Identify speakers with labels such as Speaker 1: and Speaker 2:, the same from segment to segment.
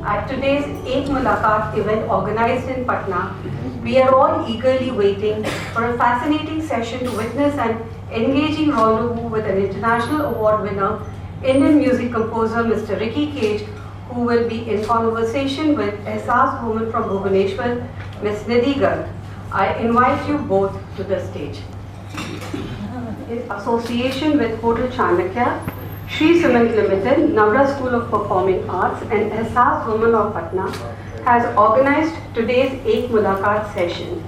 Speaker 1: At today's 8th Mulakat event organized in Patna, we are all eagerly waiting for a fascinating session to witness an engaging rendezvous with an international award winner, Indian music composer Mr. Ricky Kej, who will be in conversation with Ehsaas woman from Bhubaneswar, Ms. Nidhi Garg. I invite you both to the stage. In association with Hotel Chanakya, Sri Cement Limited, Navra School of Performing Arts and Ehsaas Women of Patna has organized today's 8th Mulakat session.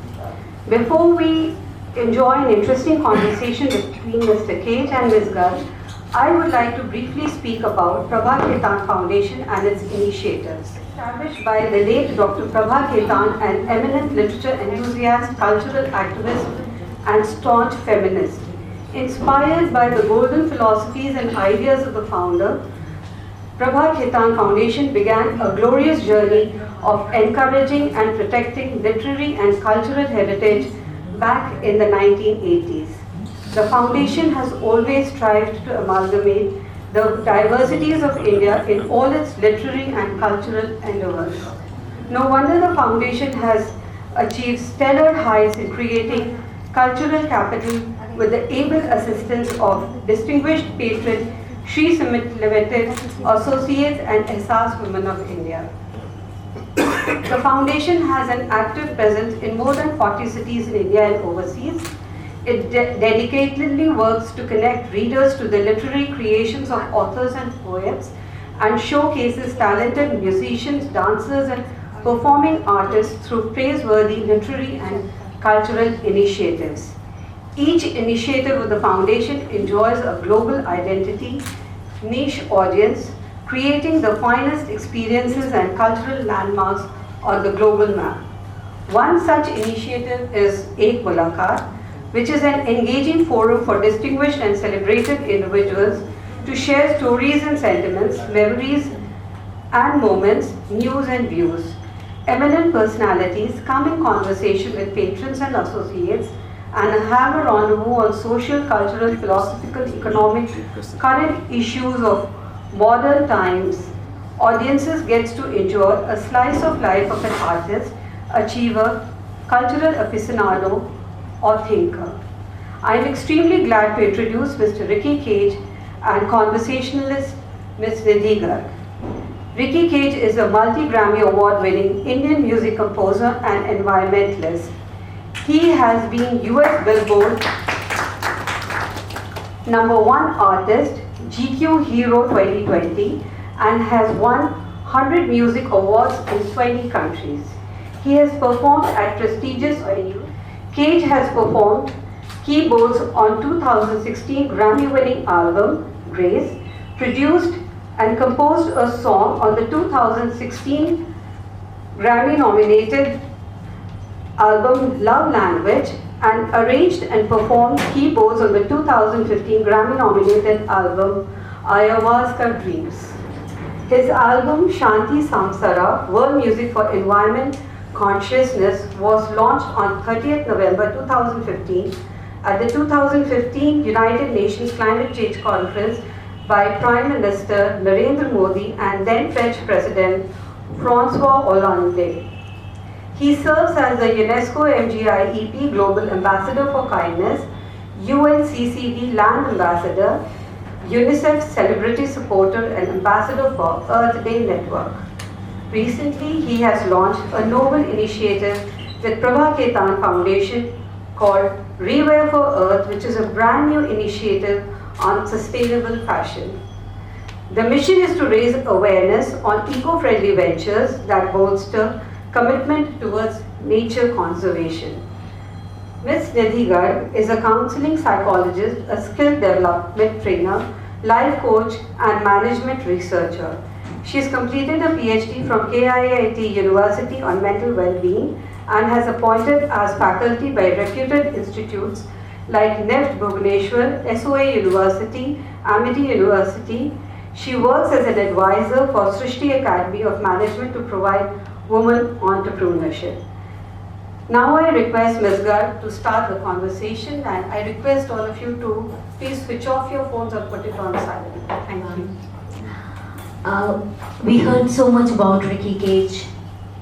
Speaker 1: Before we enjoy an interesting conversation between Mr. Kej and Ms. Garg, I would like to briefly speak about Prabha Khetan Foundation and its initiatives. Established by the late Dr. Prabha Khetan, an eminent literature enthusiast, cultural activist, and staunch feminist. Inspired by the golden philosophies and ideas of the founder, Prabha Khetan Foundation began a glorious journey of encouraging and protecting literary and cultural heritage back in the 1980s. The foundation has always strived to amalgamate the diversities of India in all its literary and cultural endeavors. No wonder the foundation has achieved stellar heights in creating cultural capital with the able assistance of distinguished patron Sri Cement Limited, Associates and Ehsaas Women of India. The foundation has an active presence in more than 40 cities in India and overseas. It dedicatedly works to connect readers to the literary creations of authors and poets and showcases talented musicians, dancers and performing artists through praiseworthy literary and cultural initiatives. Each initiative of the foundation enjoys a global identity, niche audience, creating the finest experiences and cultural landmarks on the global map. One such initiative is 8th Mulakat, which is an engaging forum for distinguished and celebrated individuals to share stories and sentiments, memories and moments, news and views. Eminent personalities come in conversation with patrons and associates and have a rendezvous on social, cultural, philosophical, economic, current issues of modern times. Audiences gets to enjoy a slice of life of an artist, achiever, cultural aficionado, or thinker. I am extremely glad to introduce Mr. Ricky Kej and conversationalist Ms. Nidhi Garg. Ricky Kej is a multi-Grammy award-winning Indian music composer and environmentalist. He has been US Billboard #1 artist, GQ Hero 2020, and has won 100 music awards in 20 countries. He has performed at prestigious venues. Kej has performed keyboards on 2016 Grammy-winning album, Grace, produced and composed a song on the 2016 Grammy-nominated album Love Language, and arranged and performed keyboards on the 2015 Grammy-nominated album Ayahuasca Dreams. His album Shanti Samsara, World Music for Environment Consciousness, was launched on 30th November 2015 at the 2015 United Nations Climate Change Conference by Prime Minister Narendra Modi and then French President François Hollande. He serves as the UNESCO MGI EP Global Ambassador for Kindness, UNCCD Land Ambassador, UNICEF Celebrity Supporter and Ambassador for Earth Day Network. Recently, he has launched a novel initiative with Prabha Khetan Foundation called Rewear for Earth, which is a brand new initiative on sustainable fashion. The mission is to raise awareness on eco-friendly ventures that bolster commitment towards nature conservation. Ms. Nidhi Garg is a counseling psychologist, a skill development trainer, life coach, and management researcher. She has completed a PhD from KIIT University on mental well-being and has appointed as faculty by reputed institutes like NEFT Bhubaneswar, SOA University, Amity University. She works as an advisor for Srishti Academy of Management to provide women entrepreneurship. Now I request Ms. Garg to start the conversation, and I request all of you to please switch off your phones or put it on silent. Thank you.
Speaker 2: We heard so much about Ricky Kej,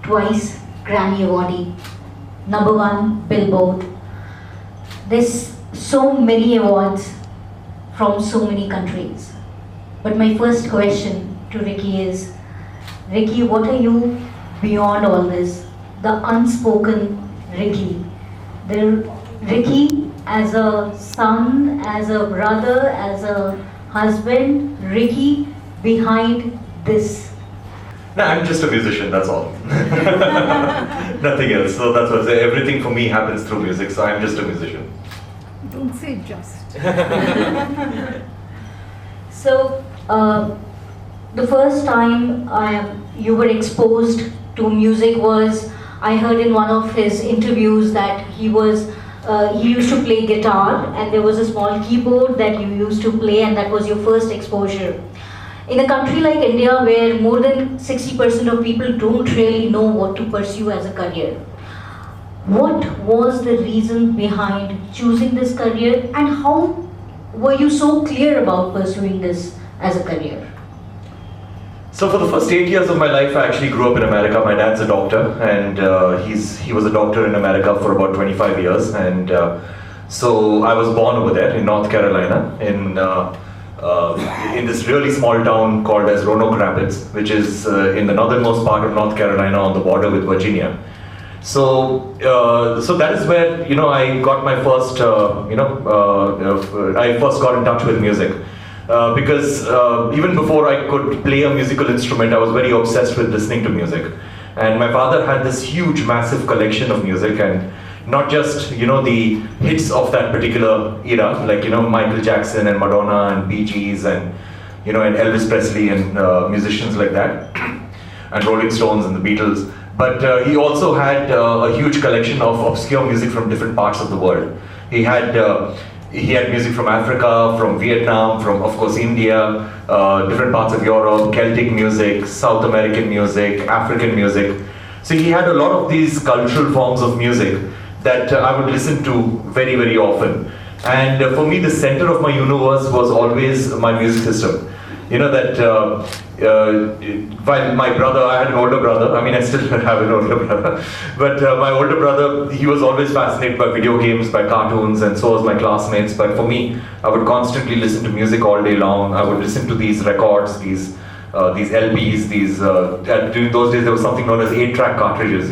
Speaker 2: twice Grammy awardee, #1 Billboard. There's so many awards from so many countries. But my first question to Ricky is, Ricky, what are you beyond all this? The unspoken Ricky. The Ricky as a son, as a brother, as a husband, Ricky behind this.
Speaker 3: No, I'm just a musician, that's all. Nothing else. So that's what everything for me happens through music, so I'm just a musician.
Speaker 4: Don't say just.
Speaker 2: So, the first time you were exposed to music was, I heard in one of his interviews that he used to play guitar, and there was a small keyboard that you used to play, and that was your first exposure. In a country like India, where more than 60% of people don't really know what to pursue as a career, what was the reason behind choosing this career, and how were you so clear about pursuing this as a career?
Speaker 3: So for the first 8 years of my life, I actually grew up in America. My dad's a doctor, and he was a doctor in America for about 25 years. And so I was born over there in North Carolina, in this really small town called as Roanoke Rapids, which is in the northernmost part of North Carolina on the border with Virginia. So that is where I got my first I first got in touch with music. Because even before I could play a musical instrument, I was very obsessed with listening to music. And my father had this huge, massive collection of music, and not just the hits of that particular era, like Michael Jackson and Madonna and Bee Gees and and Elvis Presley and musicians like that, and Rolling Stones and the Beatles. But he also had a huge collection of obscure music from different parts of the world. He had music from Africa, from Vietnam, from, of course, India, different parts of Europe, Celtic music, South American music, African music. So he had a lot of these cultural forms of music that I would listen to very, very often. And for me, the center of my universe was always my music system. While my brother, I had an older brother, I still have an older brother, but my older brother, he was always fascinated by video games, by cartoons, and so was my classmates. But for me, I would constantly listen to music all day long. I would listen to these records, these LPs, during those days there was something known as 8-track cartridges,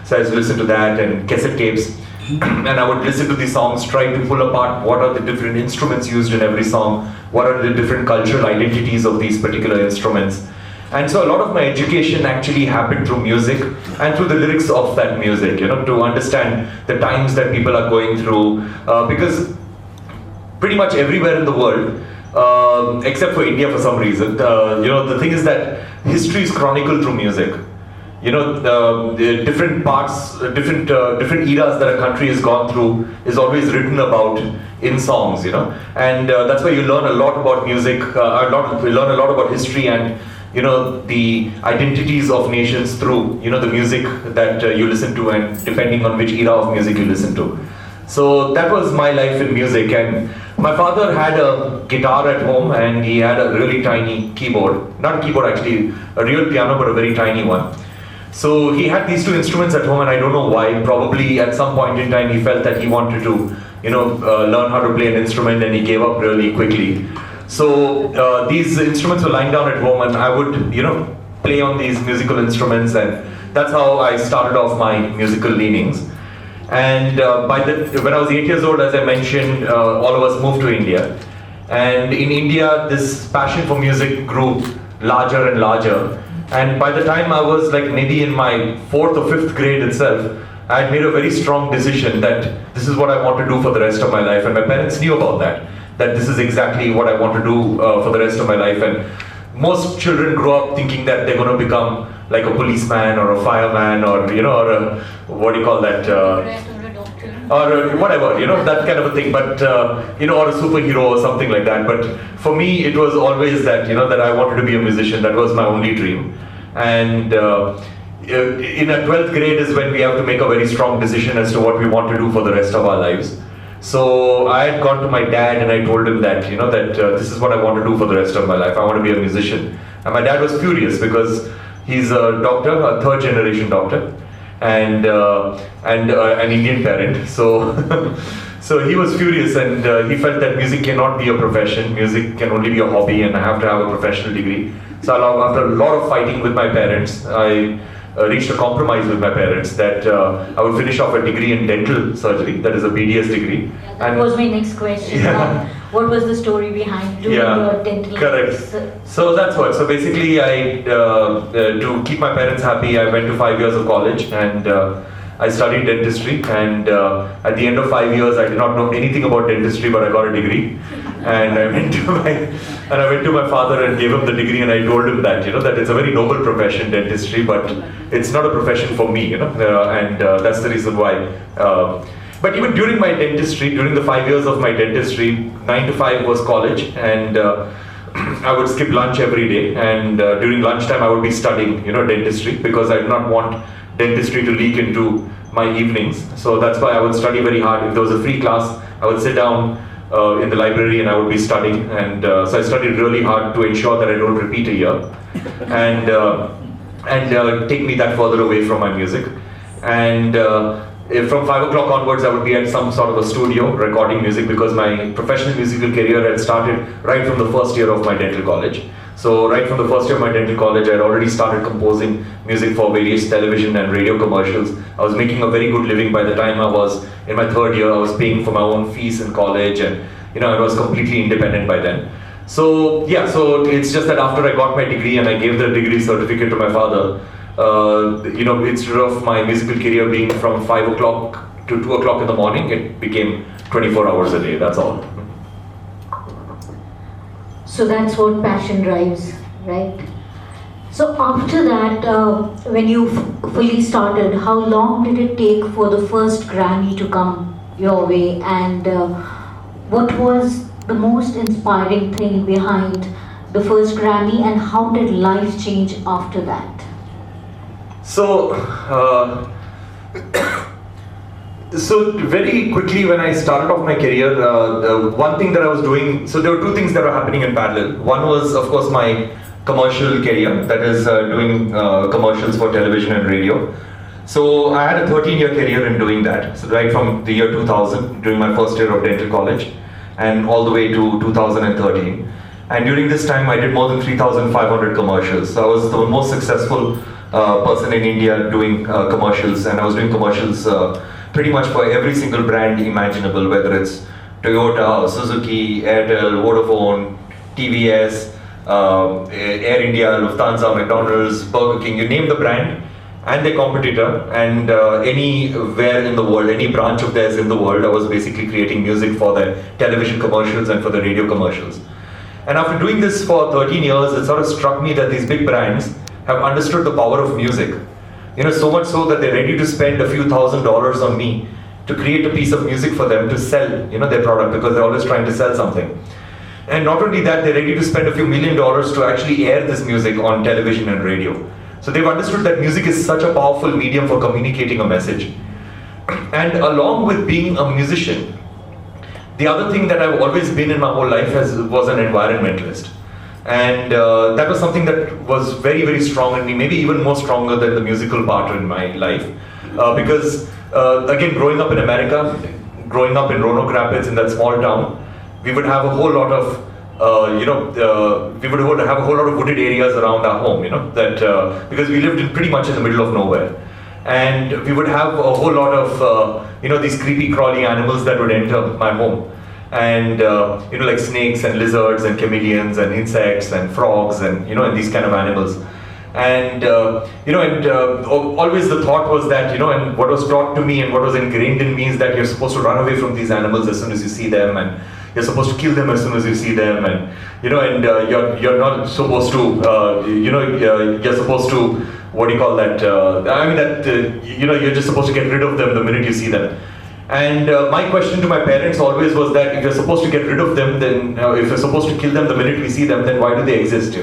Speaker 3: So I used to listen to that and cassette tapes. And I would listen to these songs, try to pull apart what are the different instruments used in every song, what are the different cultural identities of these particular instruments. And so a lot of my education actually happened through music and through the lyrics of that music, to understand the times that people are going through. Because pretty much everywhere in the world, except for India for some reason, the thing is that history is chronicled through music. The different parts, different eras that a country has gone through is always written about in songs, and that's why you learn a lot about music, we learn a lot about history and the identities of nations through the music that you listen to, and depending on which era of music you listen to. So that was my life in music. And my father had a guitar at home, and he had a really tiny keyboard, not a keyboard actually, a real piano, but a very tiny one. So he had these two instruments at home, and I don't know why. Probably at some point in time he felt that he wanted to, learn how to play an instrument, and he gave up really quickly. So these instruments were lying down at home, and I would, play on these musical instruments, and that's how I started off my musical leanings. And when I was 8 years old, as I mentioned, all of us moved to India. And in India, this passion for music grew larger and larger. And by the time I was like maybe in my 4th or 5th grade itself, I had made a very strong decision that this is what I want to do for the rest of my life. And my parents knew about that this is exactly what I want to do for the rest of my life. And most children grow up thinking that they're going to become like a policeman or a fireman or, or a, what do you call that? Or whatever, that kind of a thing, but, or a superhero or something like that. But for me, it was always that, that I wanted to be a musician. That was my only dream. And in a 12th grade is when we have to make a very strong decision as to what we want to do for the rest of our lives. So I had gone to my dad and I told him that, this is what I want to do for the rest of my life. I want to be a musician. And my dad was furious because he's a doctor, a third generation doctor, and an Indian parent. So, so he was furious, and he felt that music cannot be a profession. Music can only be a hobby, and I have to have a professional degree. So after a lot of fighting with my parents, I reached a compromise with my parents that I would finish off a degree in dental surgery, that is a BDS degree.
Speaker 2: Yeah, that was my next question.
Speaker 3: Yeah.
Speaker 2: What was the story behind doing your dental?
Speaker 3: Correct. So that's what. So basically, I to keep my parents happy, I went to 5 years of college, and I studied dentistry. And at the end of 5 years, I did not know anything about dentistry, but I got a degree. And I went to my father and gave him the degree, and I told him that that it's a very noble profession, dentistry, but it's not a profession for me, and that's the reason why. But even during my dentistry, during the 5 years of my dentistry, 9 to 5 was college, and I would skip lunch every day, and during lunchtime I would be studying, dentistry, because I did not want dentistry to leak into my evenings. So that's why I would study very hard. If there was a free class, I would sit down in the library and I would be studying, and so I studied really hard to ensure that I don't repeat a year, and take me that further away from my music. And from 5 o'clock onwards, I would be at some sort of a studio recording music, because my professional musical career had started right from the first year of my dental college. So right from the first year of my dental college, I had already started composing music for various television and radio commercials. I was making a very good living by the time I was in my third year. I was paying for my own fees in college, and I was completely independent by then. So yeah, so it's just that after I got my degree and I gave the degree certificate to my father, instead of my musical career being from 5 o'clock to 2 o'clock in the morning, it became 24 hours a day, that's all.
Speaker 2: So that's what passion drives, right? So after that, when you fully started, how long did it take for the first Grammy to come your way, and what was the most inspiring thing behind the first Grammy, and how did life change after that?
Speaker 3: So, so very quickly when I started off my career, one thing that I was doing, so there were two things that were happening in parallel. One was, of course, my commercial career, that is doing commercials for television and radio. So I had a 13-year career in doing that. So right from the year 2000, during my first year of dental college, and all the way to 2013. And during this time, I did more than 3,500 commercials. So I was the most successful person in India doing commercials, and I was doing commercials pretty much for every single brand imaginable, whether it's Toyota, Suzuki, Airtel, Vodafone, TVS, Air India, Lufthansa, McDonald's, Burger King, you name the brand and their competitor, and anywhere in the world, any branch of theirs in the world, I was basically creating music for the television commercials and for the radio commercials. And after doing this for 13 years, it sort of struck me that these big brands have understood the power of music. So much so that they're ready to spend a few $1,000s on me to create a piece of music for them to sell, their product, because they're always trying to sell something. And not only that, they're ready to spend a few $1 million to actually air this music on television and radio. So they've understood that music is such a powerful medium for communicating a message. And along with being a musician, the other thing that I've always been in my whole life was an environmentalist. And that was something that was very, very strong in me, maybe even more stronger than the musical part in my life. Because, again, growing up in America, growing up in Roanoke Rapids, in that small town, we would have a whole lot of, we would have a whole lot of wooded areas around our home, because we lived pretty much in the middle of nowhere. And we would have a whole lot of, these creepy, crawly animals that would enter my home. And like snakes and lizards and chameleons and insects and frogs and and these kind of animals. And always the thought was that and what was taught to me and what was ingrained in me is that you're supposed to run away from these animals as soon as you see them, and you're supposed to kill them as soon as you see them, and you're not supposed to you're supposed to, what do you call that? You're just supposed to get rid of them the minute you see them. And my question to my parents always was that if you're supposed to get rid of them, then if you're supposed to kill them the minute we see them, then why do they exist?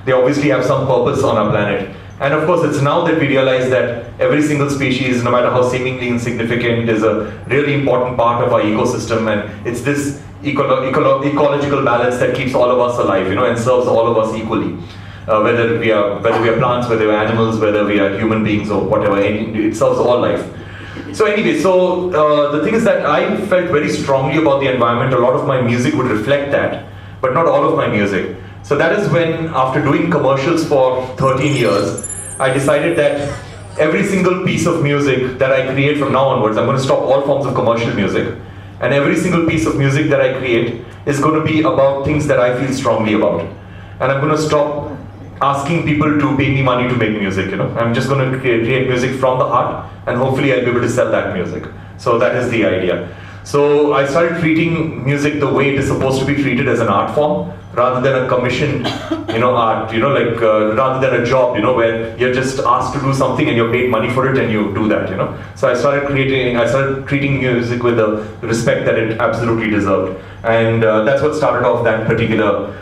Speaker 3: They obviously have some purpose on our planet. And of course, it's now that we realize that every single species, no matter how seemingly insignificant, is a really important part of our ecosystem, and it's this ecological balance that keeps all of us alive, and serves all of us equally. whether we are plants, whether we are animals, whether we are human beings or whatever. It serves all life. So anyway, the thing is that I felt very strongly about the environment. A lot of my music would reflect that, but not all of my music. So that is when, after doing commercials for 13 years, I decided that every single piece of music that I create from now onwards, I'm going to stop all forms of commercial music. And every single piece of music that I create is going to be about things that I feel strongly about. And I'm going to stop asking people to pay me money to make music, I'm just going to create music from the heart, and hopefully I'll be able to sell that music. So that is the idea. So I started treating music the way it is supposed to be treated, as an art form, rather than a commissioned, art, rather than a job, where you're just asked to do something and you're paid money for it and you do that, So I started treating music with the respect that it absolutely deserved. And that's what started off that particular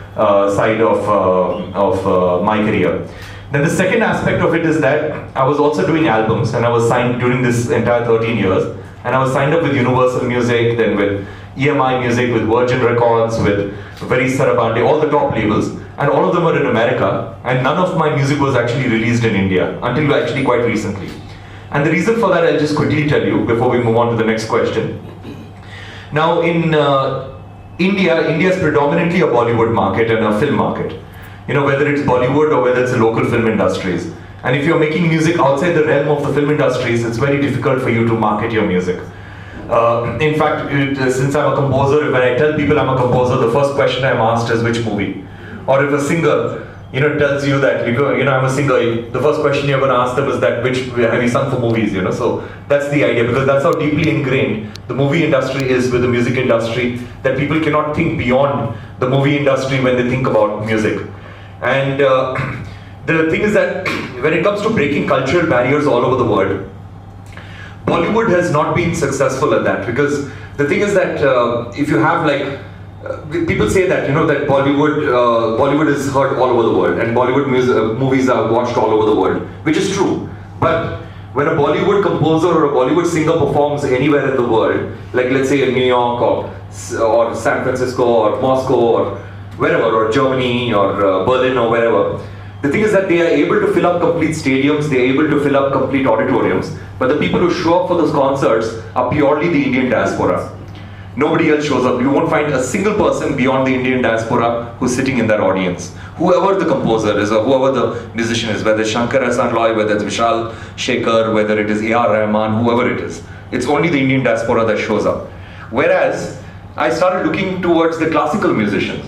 Speaker 3: side of my career. Then the second aspect of it is that I was also doing albums, and I was signed during this entire 13 years. And I was signed up with Universal Music, then with EMI Music, with Virgin Records, with Very Sarabande, all the top labels. And all of them were in America. And none of my music was actually released in India, until actually quite recently. And the reason for that, I'll just quickly tell you before we move on to the next question. Now in India is predominantly a Bollywood market and a film market. Whether it's Bollywood or whether it's the local film industries. And if you're making music outside the realm of the film industries, it's very difficult for you to market your music. In fact, since I'm a composer, when I tell people I'm a composer, the first question I'm asked is which movie. Or if a singer, tells you that, I'm a singer, the first question you're going to ask them is that, which have you sung for movies, So that's the idea, because that's how deeply ingrained the movie industry is with the music industry, that people cannot think beyond the movie industry when they think about music. And the thing is that when it comes to breaking cultural barriers all over the world, Bollywood has not been successful at that, because the thing is that if you have people say that that Bollywood is heard all over the world, and Bollywood movies are watched all over the world, which is true. But when a Bollywood composer or a Bollywood singer performs anywhere in the world, like let's say in New York or San Francisco or Moscow or wherever, or Germany or Berlin or wherever, the thing is that they are able to fill up complete stadiums, they are able to fill up complete auditoriums, but the people who show up for those concerts are purely the Indian diaspora. Nobody else shows up. You won't find a single person beyond the Indian diaspora who's sitting in that audience. Whoever the composer is or whoever the musician is, whether it's Shankar Ehsaan Loy, whether it's Vishal Shekhar, whether it is A.R. Rahman, whoever it is, it's only the Indian diaspora that shows up. Whereas, I started looking towards the classical musicians.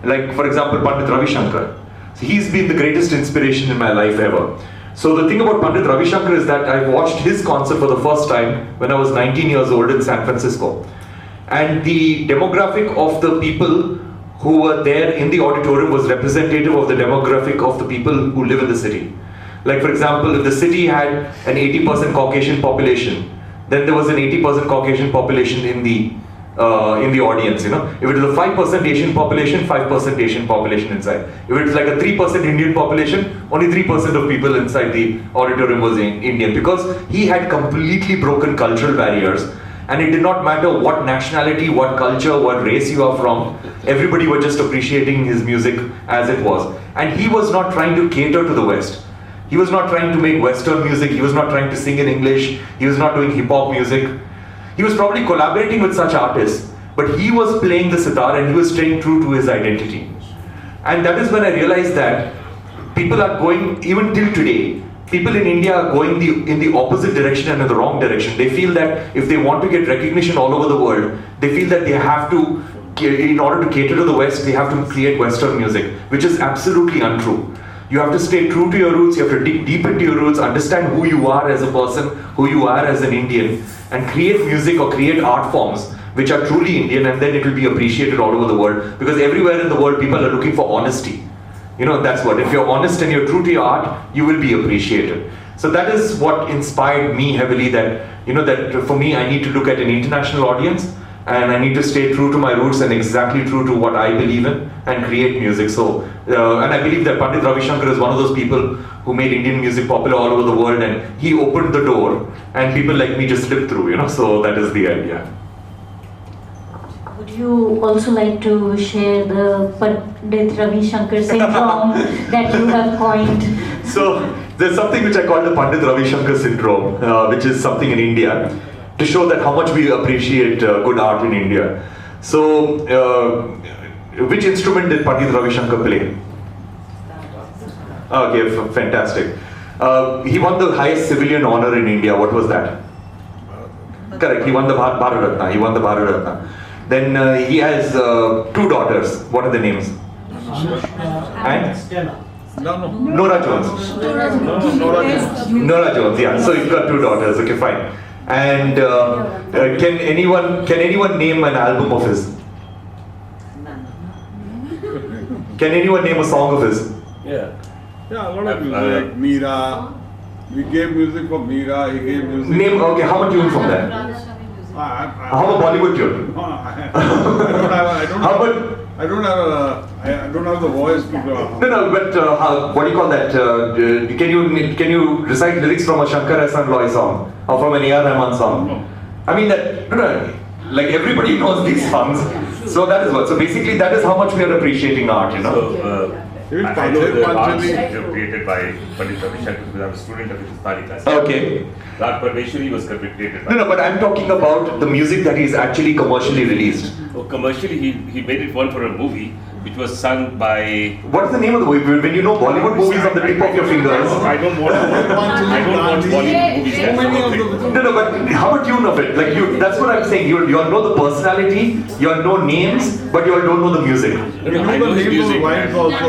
Speaker 3: Like, for example, Pandit Ravi Shankar. He's been the greatest inspiration in my life ever. So the thing about Pandit Ravi Shankar is that I watched his concert for the first time when I was 19 years old in San Francisco. And the demographic of the people who were there in the auditorium was representative of the demographic of the people who live in the city. Like, for example, if the city had an 80% Caucasian population, then there was an 80% Caucasian population in the audience, If it is a 5% Asian population, 5% Asian population inside. If it's like a 3% Indian population, only 3% of people inside the auditorium was Indian, because he had completely broken cultural barriers, and it did not matter what nationality, what culture, what race you are from, everybody was just appreciating his music as it was. And he was not trying to cater to the West. He was not trying to make Western music, he was not trying to sing in English, he was not doing hip-hop music. He was probably collaborating with such artists, but he was playing the sitar and he was staying true to his identity. And that is when I realized that people are going, even till today, people in India are going in the opposite direction and in the wrong direction. They feel that if they want to get recognition all over the world, they feel that they have to, in order to cater to the West, they have to create Western music, which is absolutely untrue. You have to stay true to your roots, you have to dig deep into your roots, understand who you are as a person, who you are as an Indian, and create music or create art forms which are truly Indian, and then it will be appreciated all over the world. Because everywhere in the world, people are looking for honesty. That's what, if you're honest and you're true to your art, you will be appreciated. So that is what inspired me heavily, that, that for me, I need to look at an international audience, and I need to stay true to my roots and exactly true to what I believe in and create music. So, and I believe that Pandit Ravi Shankar is one of those people who made Indian music popular all over the world, and he opened the door and people like me just slipped through, so that is the idea.
Speaker 2: Would you also like to share the Pandit Ravi Shankar syndrome that you have coined?
Speaker 3: So there's something which I call the Pandit Ravi Shankar syndrome, which is something in India to show that how much we appreciate good art in India. So which instrument did Pandit Ravi Shankar play? Okay, fantastic. He won the highest civilian honor in India. What was that? Correct. He won the Bharat Ratna. He won the Bharat Ratna. Then he has two daughters. What are the names? And Nora Jones. Nora Jones. Yeah. So he's got two daughters. Okay, fine. And can anyone name an album of his? Can anyone name a song of his?
Speaker 5: Yeah, a lot of music. Meera. We gave music for Meera. He gave music.
Speaker 3: Name. Okay. How about tune from that? How about Bollywood tune?
Speaker 5: I don't have the voice to go.
Speaker 3: No, but what do you call that? Can you recite lyrics from a Shankar Ehsaan Loy song or from an A.R. Rahman song?
Speaker 5: No.
Speaker 3: I mean that. No, like everybody knows these songs. So that is what. So basically, that is how much we are appreciating art. You know.
Speaker 5: Even
Speaker 6: I know the arts created by Pandit Ravi Shankar because I'm a student of Hindustani classical.
Speaker 3: Okay.
Speaker 6: Rag Parmeshwari was created by.
Speaker 3: No, but I'm talking about the music that is actually commercially released.
Speaker 6: Oh, commercially, he made it one for a movie which was sung by.
Speaker 3: What is the name of the movie? When you know Bollywood movies on the tip of your fingers.
Speaker 6: I don't watch Bollywood movies.
Speaker 5: So many of them.
Speaker 3: No, but how about you know of it? Like that's what I'm saying. You all know the personality, you all know names, but you all don't know the music.
Speaker 5: You know the names of the wives also.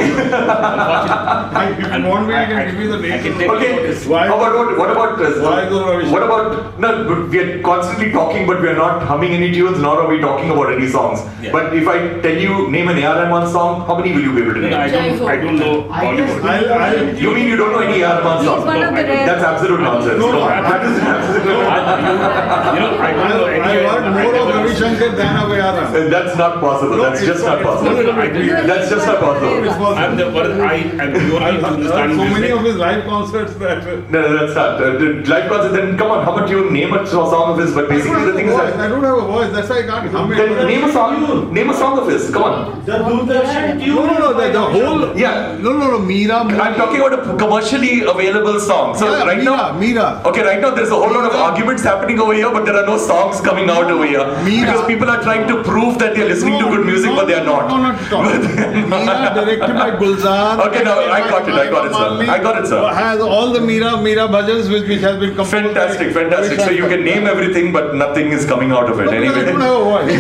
Speaker 5: If you want me, I can give you the names.
Speaker 3: Okay. What about no? We are constantly talking, but we are not humming any tunes, nor are we talking about any songs.
Speaker 6: Yeah.
Speaker 3: But if I tell you name an A.R. Rahman song, how many will you be able to name?
Speaker 6: I don't know Bollywood.
Speaker 3: You mean you don't know any A.R. Rahman song? That's absolute nonsense.
Speaker 5: No,
Speaker 3: that is absolute
Speaker 6: I don't know any.
Speaker 5: I heard more of Ravi Shankar than of A.R. Rahman.
Speaker 3: That's not possible. That's just not possible. That's just not possible.
Speaker 6: I'm the one. I am the only
Speaker 5: I've
Speaker 6: Hindustani
Speaker 5: heard so many
Speaker 6: music.
Speaker 5: of his live concerts that.
Speaker 3: No, that's not. Live concert, then come on, how about you name a song of his? But basically the thing is that.
Speaker 5: I don't have a voice, that's why I can't hum it.
Speaker 3: Then name a song. Name a song of his. Come on.
Speaker 5: No, the whole.
Speaker 3: Yeah.
Speaker 5: No, Meera.
Speaker 3: I'm talking about a commercially available song. So
Speaker 5: Yeah,
Speaker 3: right now,
Speaker 5: Meera.
Speaker 3: Okay, right now there's a whole lot of arguments happening over here, but there are no songs coming out over here
Speaker 5: Meera.
Speaker 3: because people are trying to prove that they're listening to good music, but they are not.
Speaker 5: No, not at all. Meera, directed by Gulzar.
Speaker 3: Okay, no, I got it, sir. I got it, sir.
Speaker 5: Has all the Meera bhajans which has been composed.
Speaker 3: Fantastic. So you can name everything, but nothing is coming out of it.
Speaker 5: No,
Speaker 3: Anyway.
Speaker 5: I don't have a voice.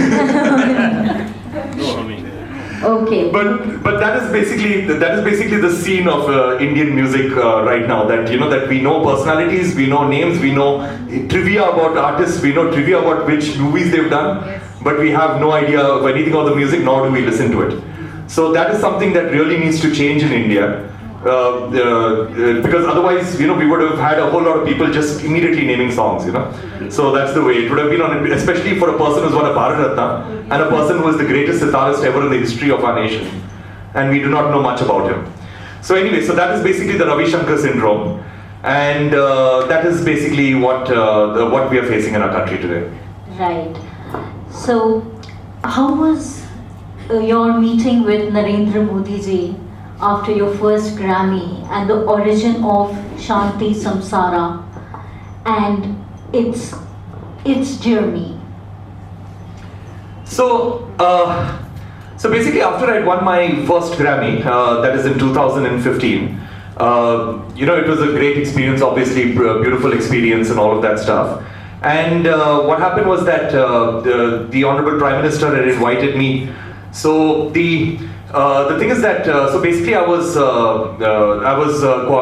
Speaker 2: Okay.
Speaker 3: But that is basically the scene of Indian music right now. That that we know personalities, we know names, we know trivia about artists, we know trivia about which movies they've done, but we have no idea of anything of the music, nor do we listen to it. So that is something that really needs to change in India. Because otherwise, we would have had a whole lot of people just immediately naming songs, So that's the way it would have been on, especially for a person who's won a Bharat Ratna and a person who is the greatest sitarist ever in the history of our nation. And we do not know much about him. So anyway, so that is basically the Ravi Shankar syndrome. And that is basically what we are facing in our country today.
Speaker 2: Right. So, how was your meeting with Narendra Modi ji after your first Grammy and the origin of Shanti Samsara and its journey?
Speaker 3: So basically, after I'd won my first Grammy, that is in 2015, it was a great experience, obviously, beautiful experience and all of that stuff. And what happened was that the Honorable Prime Minister had invited me. So the thing is that so basically I was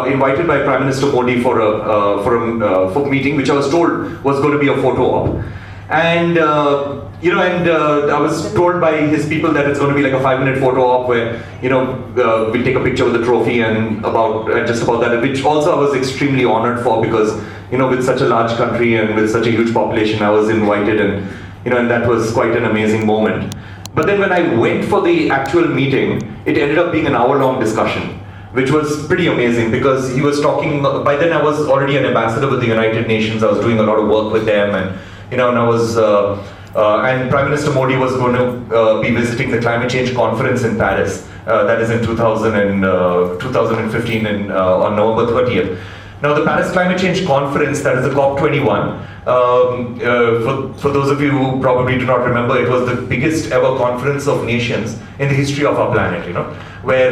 Speaker 3: invited by Prime Minister Modi for a meeting, which I was told was going to be a photo op, and I was told by his people that it's going to be like a 5-minute photo op where we'll take a picture with the trophy and just about that, which also I was extremely honored for because with such a large country and with such a huge population, I was invited and and that was quite an amazing moment. But then when I went for the actual meeting, it ended up being an hour-long discussion, which was pretty amazing because he was talking. By then I was already an ambassador with the United Nations. I was doing a lot of work with them, and and I was And Prime Minister Modi was going to be visiting the climate change conference in Paris. That is in 2015 on November 30th. Now, the Paris Climate Change Conference, that is the COP21, for those of you who probably do not remember, it was the biggest ever conference of nations in the history of our planet, where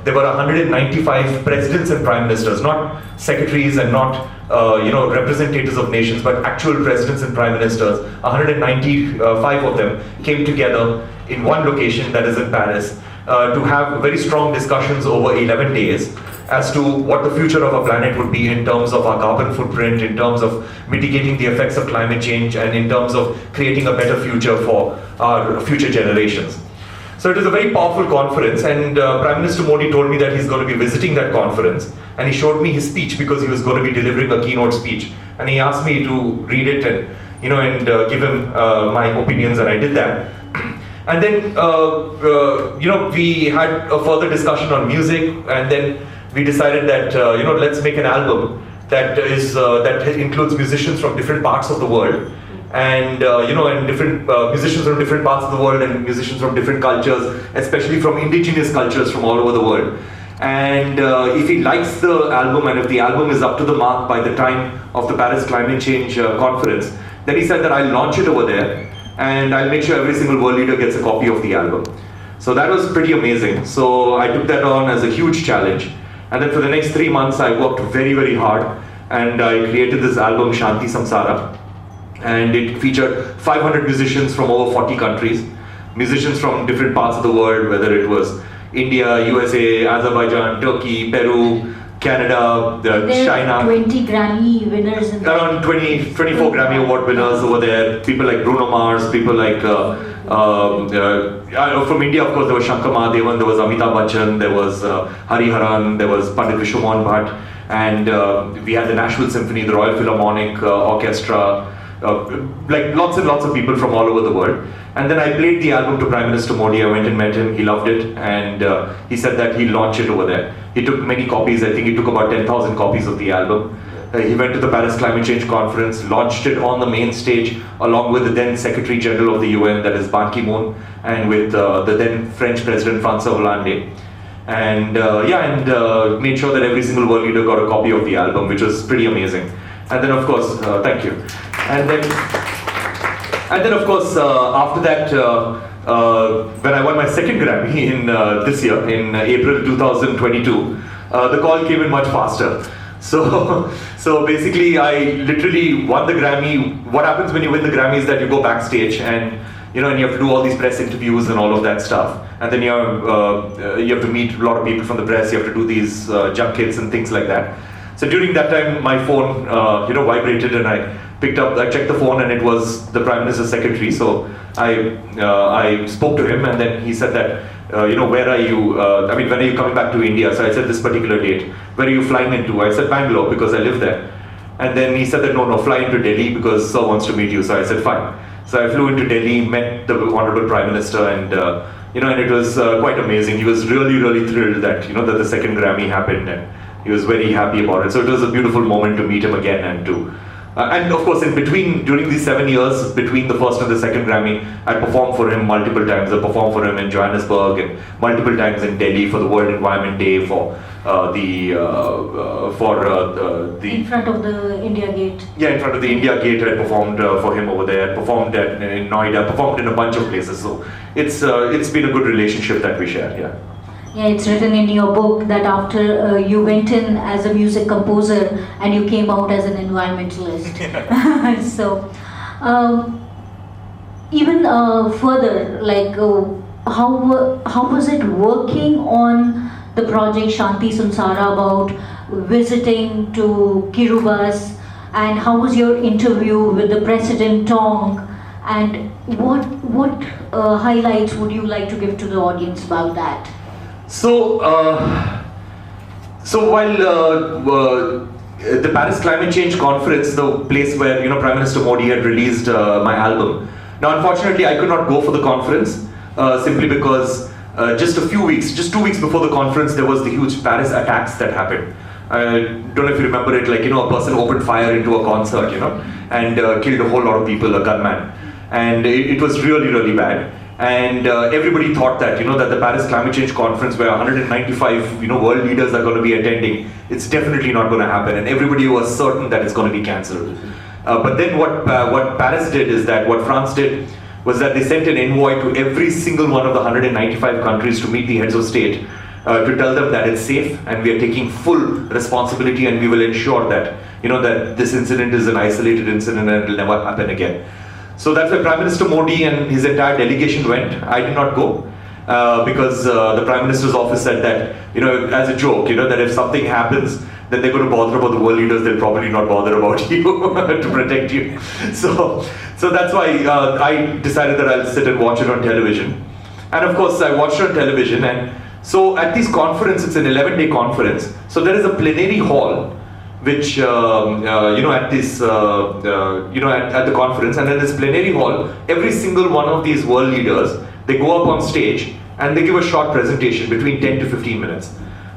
Speaker 3: there were 195 presidents and prime ministers, not secretaries and not representatives of nations, but actual presidents and prime ministers. 195 of them came together in one location, that is in Paris, to have very strong discussions over 11 days as to what the future of our planet would be in terms of our carbon footprint, in terms of mitigating the effects of climate change, and in terms of creating a better future for our future generations. So it is a very powerful conference, and Prime Minister Modi told me that he's going to be visiting that conference, and he showed me his speech because he was going to be delivering a keynote speech, and he asked me to read it and give him my opinions, and I did that. And then we had a further discussion on music, and then we decided that let's make an album that includes musicians from different parts of the world, and and different musicians from different parts of the world, and musicians from different cultures, especially from indigenous cultures from all over the world. And if he likes the album, and if the album is up to the mark by the time of the Paris Climate Change Conference, then he said that I'll launch it over there, and I'll make sure every single world leader gets a copy of the album. So that was pretty amazing. So I took that on as a huge challenge. And then for the next 3 months, I worked very, very hard, and I created this album, Shanti Samsara. And it featured 500 musicians from over 40 countries, musicians from different parts of the world, whether it was India, USA, Azerbaijan, Turkey, Peru, Canada, China.
Speaker 2: 20 Grammy winners.
Speaker 3: Around 24 Grammy Award winners over there. People like Bruno Mars, people like, from India, of course, there was Shankar Mahadevan, there was Amitabh Bachchan, there was Hari Haran, there was Pandit Vishwamohan Bhatt, and we had the National Symphony, the Royal Philharmonic Orchestra, like lots and lots of people from all over the world. And then I played the album to Prime Minister Modi. I went and met him, he loved it, and he said that he'll launch it over there. He took many copies, I think he took about 10,000 copies of the album. He went to the Paris Climate Change Conference, launched it on the main stage, along with the then Secretary General of the UN, that is Ban Ki-moon, and with the then French President François Hollande. And made sure that every single world leader got a copy of the album, which was pretty amazing. And then of course, thank you. And then of course, after that, when I won my second Grammy in this year, in April 2022, the call came in much faster. So basically, I literally won the Grammy. What happens when you win the Grammy is that you go backstage, and and you have to do all these press interviews and all of that stuff. And then you have to meet a lot of people from the press. You have to do these junkets and things like that. So during that time, my phone, vibrated, and I picked up. I checked the phone, and it was the Prime Minister's secretary. So I spoke to him, and then he said that, where are you? When are you coming back to India? So I said this particular date. Where are you flying into? I said Bangalore because I live there. And then he said that no, fly into Delhi because Sir wants to meet you. So I said fine. So I flew into Delhi, met the Honorable Prime Minister, and and it was quite amazing. He was really, really thrilled that that the second Grammy happened, and he was very happy about it. So it was a beautiful moment to meet him again, and to and of course, in between, during these 7 years between the first and the second Grammy, I performed for him multiple times. I performed for him in Johannesburg and multiple times in Delhi for the World Environment Day, for
Speaker 2: in front of the India Gate.
Speaker 3: Yeah, in front of the India Gate, I performed for him over there. I performed in Noida. Performed in a bunch of places. So it's been a good relationship that we share. Yeah.
Speaker 2: Yeah, it's written in your book that after you went in as a music composer and you came out as an environmentalist. So, even further, like how was it working on the project Shanti Samsara, about visiting to Kiribati, and how was your interview with the President Tong, and what highlights would you like to give to the audience about that?
Speaker 3: So while the Paris Climate Change Conference, the place where Prime Minister Modi had released my album. Now, unfortunately, I could not go for the conference simply because just 2 weeks before the conference, there was the huge Paris attacks that happened. I don't know if you remember it. Like a person opened fire into a concert, and killed a whole lot of people, a gunman. and it was really, really bad. And everybody thought that, that the Paris Climate Change Conference, where 195, world leaders are going to be attending, it's definitely not going to happen. And everybody was certain that it's going to be cancelled. But then what Paris did is that, what France did, was that they sent an envoy to every single one of the 195 countries to meet the heads of state, to tell them that it's safe and we are taking full responsibility and we will ensure that, that this incident is an isolated incident and it will never happen again. So that's why Prime Minister Modi and his entire delegation went. I did not go because the Prime Minister's office said that, as a joke, that if something happens, then they're going to bother about the world leaders, they'll probably not bother about you to protect you. So that's why I decided that I'll sit and watch it on television. And of course, I watched it on television. And so at this conference, it's an 11-day conference. So there is a plenary hall, which at this at the conference, and in this plenary hall, every single one of these world leaders, they go up on stage and they give a short presentation between 10 to 15 minutes.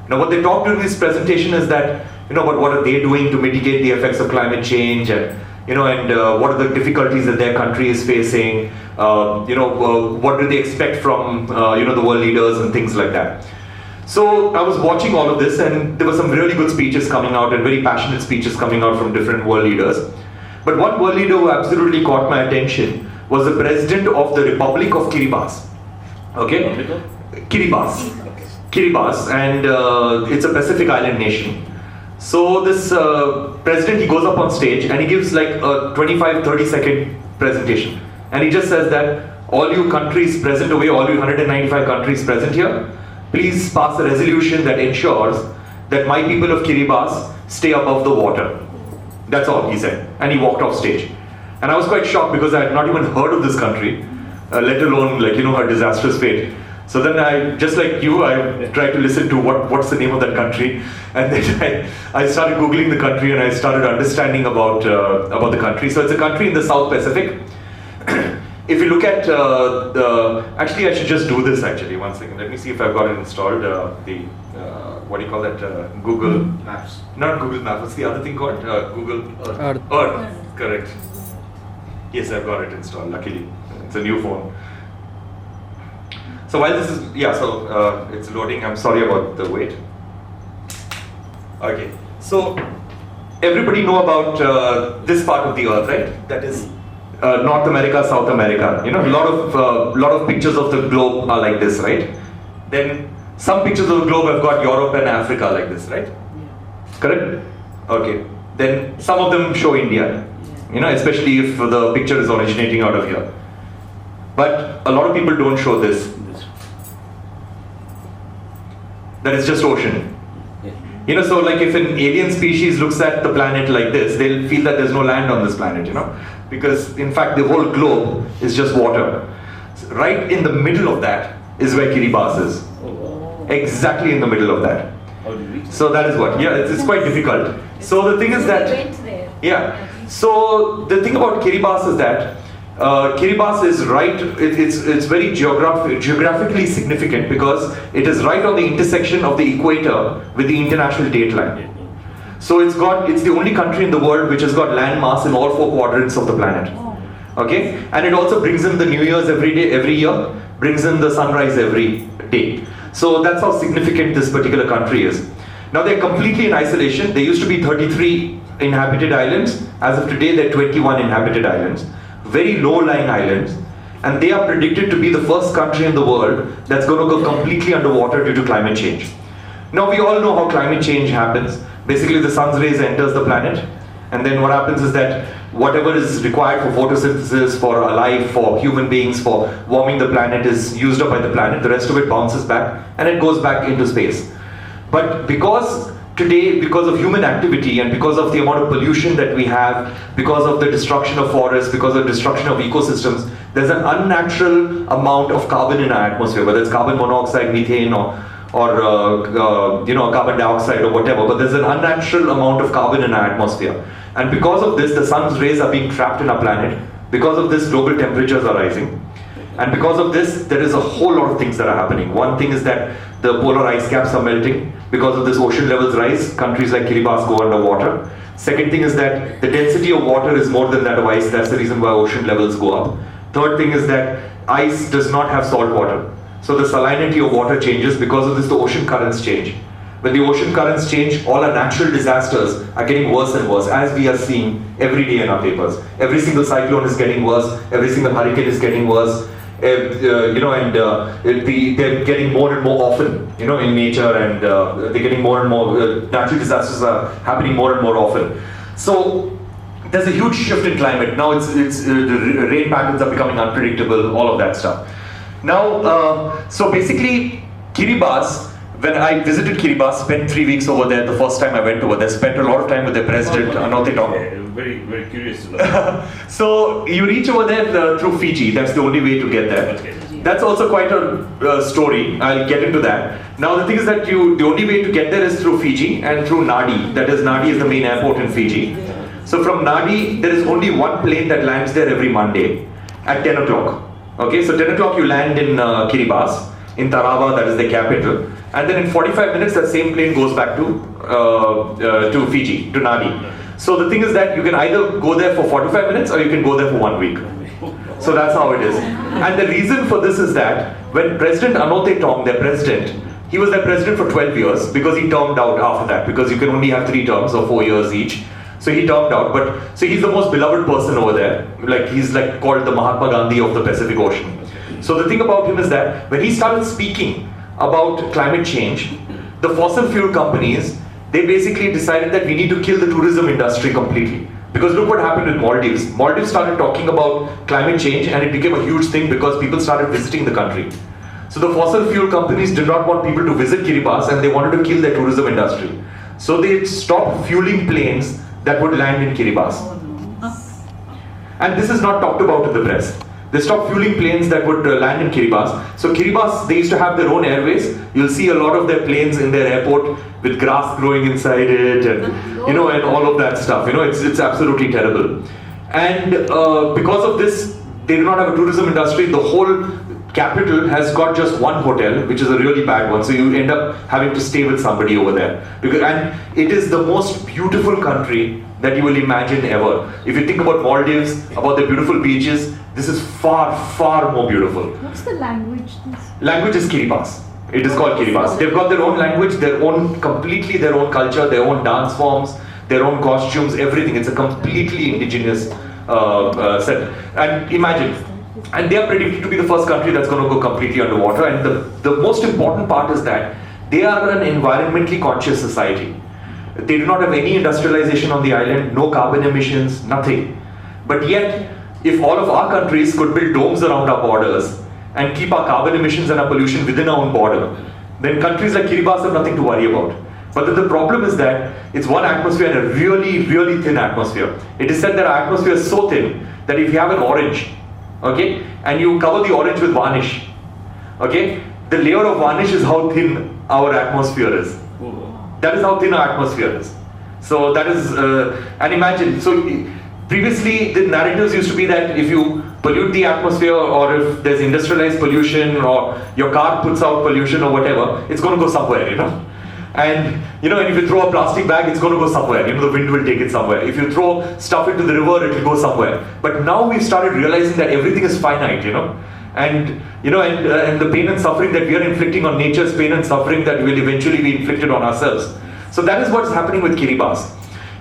Speaker 3: Now what they talk to in this presentation is that, about what are they doing to mitigate the effects of climate change, and what are the difficulties that their country is facing, what do they expect from the world leaders and things like that. So I was watching all of this, and there were some really good speeches coming out and very passionate speeches coming out from different world leaders. But one world leader who absolutely caught my attention was the president of the Republic of Kiribati. Okay? Kiribati. Kiribati, and it's a Pacific island nation. So this president, he goes up on stage and he gives like a 25-30 second presentation. And he just says that all you countries present away, all you 195 countries present here, please pass a resolution that ensures that my people of Kiribati stay above the water. That's all he said. And he walked off stage. And I was quite shocked because I had not even heard of this country, let alone her disastrous fate. So then I, just like you, I tried to listen to what's the name of that country. And then I started Googling the country and I started understanding about the country. So it's a country in the South Pacific. If you look at actually I should just do this actually, one second. Let me see if I've got it installed, what do you call that, Google Maps. Not Google Maps, what's the other thing called? Google Earth. Earth, correct. Yes, I've got it installed, luckily. It's a new phone. So while this is, it's loading, I'm sorry about the wait. Okay, so everybody know about this part of the earth, right? That is North America, South America. A lot of pictures of the globe are like this, right? Then some pictures of the globe have got Europe and Africa like this, right? Yeah. Correct? Okay. Then some of them show India, especially if the picture is originating out of here. But a lot of people don't show this. That is just ocean. Yeah. So like if an alien species looks at the planet like this, they'll feel that there's no land on this planet, because in fact the whole globe is just water. So right in the middle of that is where Kiribati is. Exactly in the middle of that. So that is what, it's quite difficult. So the thing is that, so the thing about Kiribati is that Kiribati is right, it's very geographically significant because it is right on the intersection of the equator with the international date line. So it's the only country in the world which has got land mass in all 4 quadrants of the planet. Okay? And it also brings in the New Year's every year, brings in the sunrise every day. So that's how significant this particular country is. Now they're completely in isolation. There used to be 33 inhabited islands. As of today, there are 21 inhabited islands. Very low-lying islands. And they are predicted to be the first country in the world that's going to go completely underwater due to climate change. Now we all know how climate change happens. Basically the sun's rays enters the planet, and then what happens is that whatever is required for photosynthesis, for life, for human beings, for warming the planet is used up by the planet. The rest of it bounces back and it goes back into space. But because today, because of human activity and because of the amount of pollution that we have, because of the destruction of forests, because of destruction of ecosystems, there's an unnatural amount of carbon in our atmosphere, whether it's carbon monoxide, methane, or carbon dioxide or whatever, but there's an unnatural amount of carbon in our atmosphere. And because of this, the sun's rays are being trapped in our planet. Because of this, global temperatures are rising. And because of this, there is a whole lot of things that are happening. One thing is that the polar ice caps are melting. Because of this, ocean levels rise. Countries like Kiribati go underwater. Second thing is that the density of water is more than that of ice. That's the reason why ocean levels go up. Third thing is that ice does not have salt water. So the salinity of water changes. Because of this, the ocean currents change. When the ocean currents change, all our natural disasters are getting worse and worse, as we are seeing every day in our papers. Every single cyclone is getting worse. Every single hurricane is getting worse. They're getting more and more often, in nature, and they're getting more and more, natural disasters are happening more and more often. So there's a huge shift in climate. Now the rain patterns are becoming unpredictable, all of that stuff. Now, so basically, Kiribati, when I visited Kiribati, spent 3 weeks over there the first time I went over there, spent a lot of time with the president, Anote Tong.
Speaker 6: Very, very curious to know.
Speaker 3: So you reach over there through Fiji, that's the only way to get there.
Speaker 6: Okay.
Speaker 3: That's also quite a story, I'll get into that. Now the thing is that the only way to get there is through Fiji and through Nadi, that is Nadi is the main airport in Fiji. So from Nadi, there is only one plane that lands there every Monday at 10 o'clock. Okay, so 10 o'clock you land in Kiribati, in Tarawa, that is the capital. And then in 45 minutes, that same plane goes back to Fiji, to Nadi. So the thing is that you can either go there for 45 minutes or you can go there for 1 week. So that's how it is. And the reason for this is that when President Anote Tong, their president, he was their president for 12 years because he termed out after that, because you can only have 3 terms or 4 years each. So he termed out, but so he's the most beloved person over there. Like he's like called the Mahatma Gandhi of the Pacific Ocean. So the thing about him is that when he started speaking about climate change, the fossil fuel companies, they basically decided that we need to kill the tourism industry completely. Because look what happened with Maldives. Maldives started talking about climate change and it became a huge thing because people started visiting the country. So the fossil fuel companies did not want people to visit Kiribati and they wanted to kill their tourism industry. So they stopped fueling planes that would land in Kiribati. And this is not talked about in the press. They stopped fueling planes that would land in Kiribati. So Kiribati, they used to have their own airways. You'll see a lot of their planes in their airport with grass growing inside it, and and all of that stuff. It's absolutely terrible. And because of this, they do not have a tourism industry. The whole capital has got just one hotel, which is a really bad one. So you end up having to stay with somebody over there. And it is the most beautiful country that you will imagine ever. If you think about Maldives, about the beautiful beaches, this is far, far more beautiful.
Speaker 4: What's the language?
Speaker 3: Language is Kiribati. It is called Kiribati. They've got their own language, completely their own culture, their own dance forms, their own costumes, everything. It's a completely indigenous set. And imagine, and they are predicted to be the first country that's going to go completely underwater. And the most important part is that they are an environmentally conscious society. They do not have any industrialization on the island, no carbon emissions, nothing. But yet, if all of our countries could build domes around our borders and keep our carbon emissions and our pollution within our own border, then countries like Kiribati have nothing to worry about. But the problem is that it's one atmosphere and a really, really thin atmosphere. It is said that our atmosphere is so thin that if you have an orange, okay, and you cover the orange with varnish, okay, the layer of varnish is how thin our atmosphere is. That is how thin our atmosphere is. So that is, and imagine, so previously the narratives used to be that if you pollute the atmosphere or if there's industrialized pollution or your car puts out pollution or whatever, it's going to go somewhere, And and if you throw a plastic bag, it's going to go somewhere. The wind will take it somewhere. If you throw stuff into the river, it will go somewhere. But now we've started realizing that everything is finite, and and the pain and suffering that we are inflicting on nature's pain and suffering that will eventually be inflicted on ourselves. So that is what's happening with Kiribati.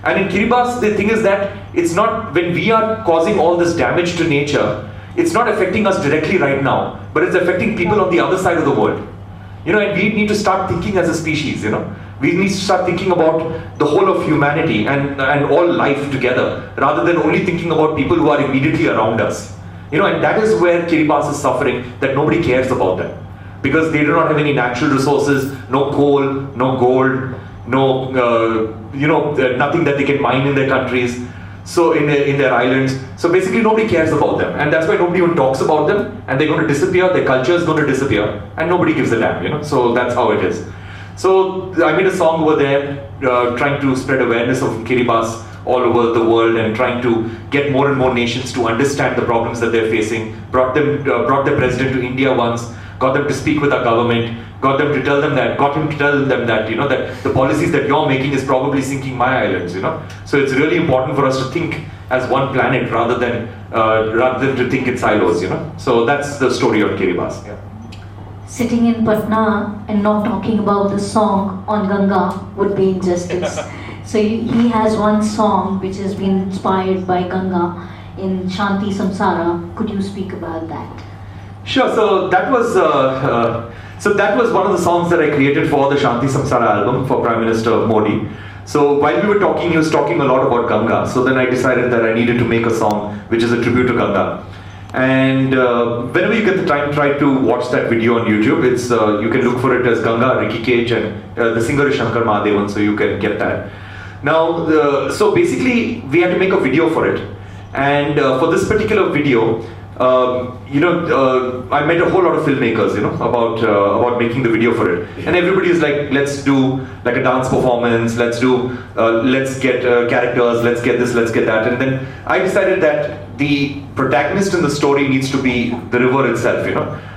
Speaker 3: And in Kiribati, the thing is that it's not, when we are causing all this damage to nature, it's not affecting us directly right now, but it's affecting people on the other side of the world. And we need to start thinking as a species, We need to start thinking about the whole of humanity and all life together, rather than only thinking about people who are immediately around us. And that is where Kiribati is suffering, that nobody cares about them. Because they do not have any natural resources, no coal, no gold, no, nothing that they can mine in their countries, so in their islands. So basically nobody cares about them. And that's why nobody even talks about them, and they're going to disappear, their culture is going to disappear, and nobody gives a damn, So that's how it is. So I made a song over there, trying to spread awareness of Kiribati all over the world and trying to get more and more nations to understand the problems that they're facing. Brought the president to India once, got them to speak with our government, got him to tell them that that the policies that you're making is probably sinking my islands, So it's really important for us to think as one planet rather than to think in silos, So that's the story of Kiribati. Yeah.
Speaker 2: Sitting in Patna and not talking about the song on Ganga would be injustice. So he has one song which has been inspired by Ganga in Shanti Samsara. Could you speak about that?
Speaker 3: Sure. So that was one of the songs that I created for the Shanti Samsara album for Prime Minister Modi. So while we were talking, he was talking a lot about Ganga. So then I decided that I needed to make a song which is a tribute to Ganga. And whenever you get the time, try to watch that video on YouTube. It's you can look for it as Ganga, Ricky Kej, and the singer is Shankar Mahadevan, so you can get that. Now, so basically, we had to make a video for it, and for this particular video, I met a whole lot of filmmakers, about making the video for it, and everybody is like, let's do like a dance performance, let's get characters, let's get this, let's get that, and then I decided that the protagonist in the story needs to be the river itself,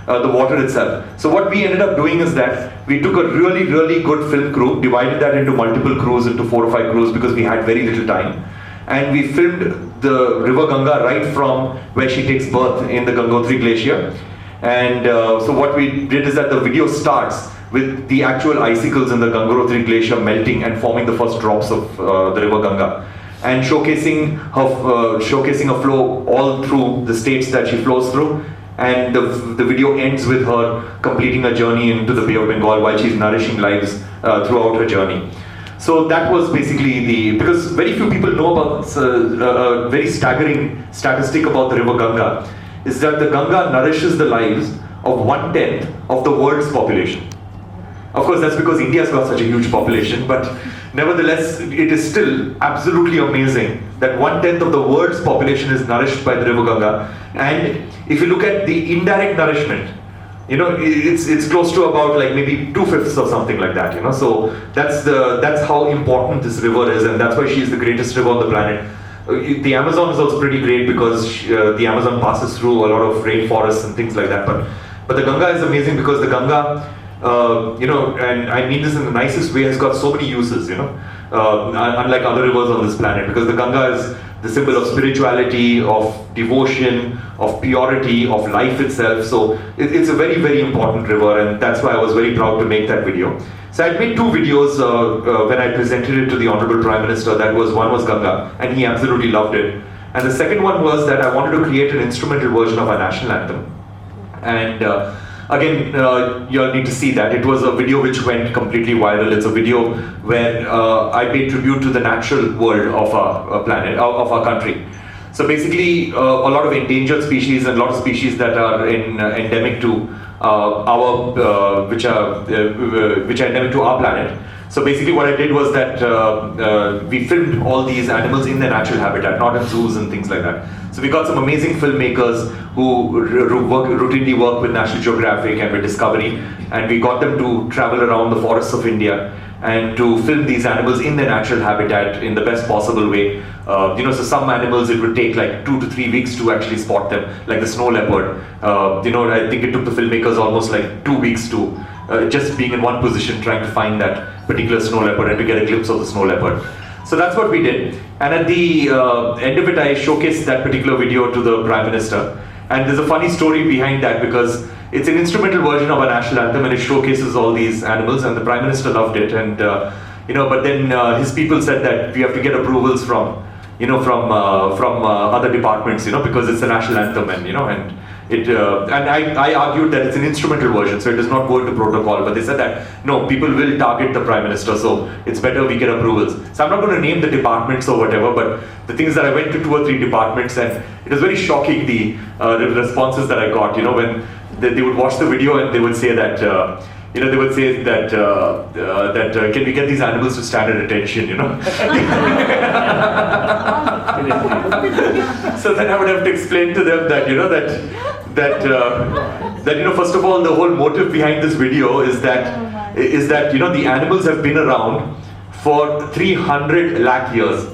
Speaker 3: the water itself. So what we ended up doing is that we took a really, really good film crew, divided that into multiple crews, into 4 or 5 crews, because we had very little time. And we filmed the river Ganga right from where she takes birth in the Gangotri glacier. And so what we did is that the video starts with the actual icicles in the Gangotri glacier melting and forming the first drops of the river Ganga, and showcasing her flow all through the states that she flows through. And the video ends with her completing a journey into the Bay of Bengal while she's nourishing lives throughout her journey. So that was basically because very few people know about a very staggering statistic about the river Ganga, is that the Ganga nourishes the lives of 1/10 of the world's population. Of course, that's because India's got such a huge population, but nevertheless, it is still absolutely amazing that 1/10 of the world's population is nourished by the river Ganga. And if you look at the indirect nourishment, it's close to about like maybe 2/5 or something like that. So that's how important this river is, and that's why she is the greatest river on the planet. The Amazon is also pretty great because the Amazon passes through a lot of rainforests and things like that. But the Ganga is amazing because the Ganga, and I mean this in the nicest way, has got so many uses, unlike other rivers on this planet, because the Ganga is the symbol of spirituality, of devotion, of purity, of life itself. So it's a very, very important river, and that's why I was very proud to make that video. So I made 2 videos when I presented it to the Honorable Prime Minister. One was Ganga, and he absolutely loved it. And the second one was that I wanted to create an instrumental version of our national anthem. And again, you'll need to see that. It was a video which went completely viral. It's a video where I paid tribute to the natural world of our planet, of our country. So basically, a lot of endangered species and a lot of species that are endemic to which are endemic to our planet. So basically what I did was that we filmed all these animals in their natural habitat, not in zoos and things like that. So we got some amazing filmmakers who routinely work with National Geographic and with Discovery, and we got them to travel around the forests of India and to film these animals in their natural habitat in the best possible way. So some animals it would take like 2 to 3 weeks to actually spot them, like the snow leopard. I think it took the filmmakers almost like 2 weeks to just being in one position trying to find that particular snow leopard and to get a glimpse of the snow leopard. So that's what we did. And at the end of it, I showcased that particular video to the Prime Minister. And there's a funny story behind that because it's an instrumental version of our national anthem and it showcases all these animals, and the Prime Minister loved it. And but then his people said that we have to get approvals from other departments, because it's a national anthem, and I argued that it's an instrumental version, so it does not go into protocol. But they said that no, people will target the Prime Minister, so it's better we get approvals. So I'm not going to name the departments or whatever, but the thing is that I went to 2 or 3 departments, and it was very shocking the responses that I got. When they would watch the video and they would say that. They would say that can we get these animals to stand at attention, So then I would have to explain to them that, first of all, the whole motive behind this video is that the animals have been around for 300 lakh years.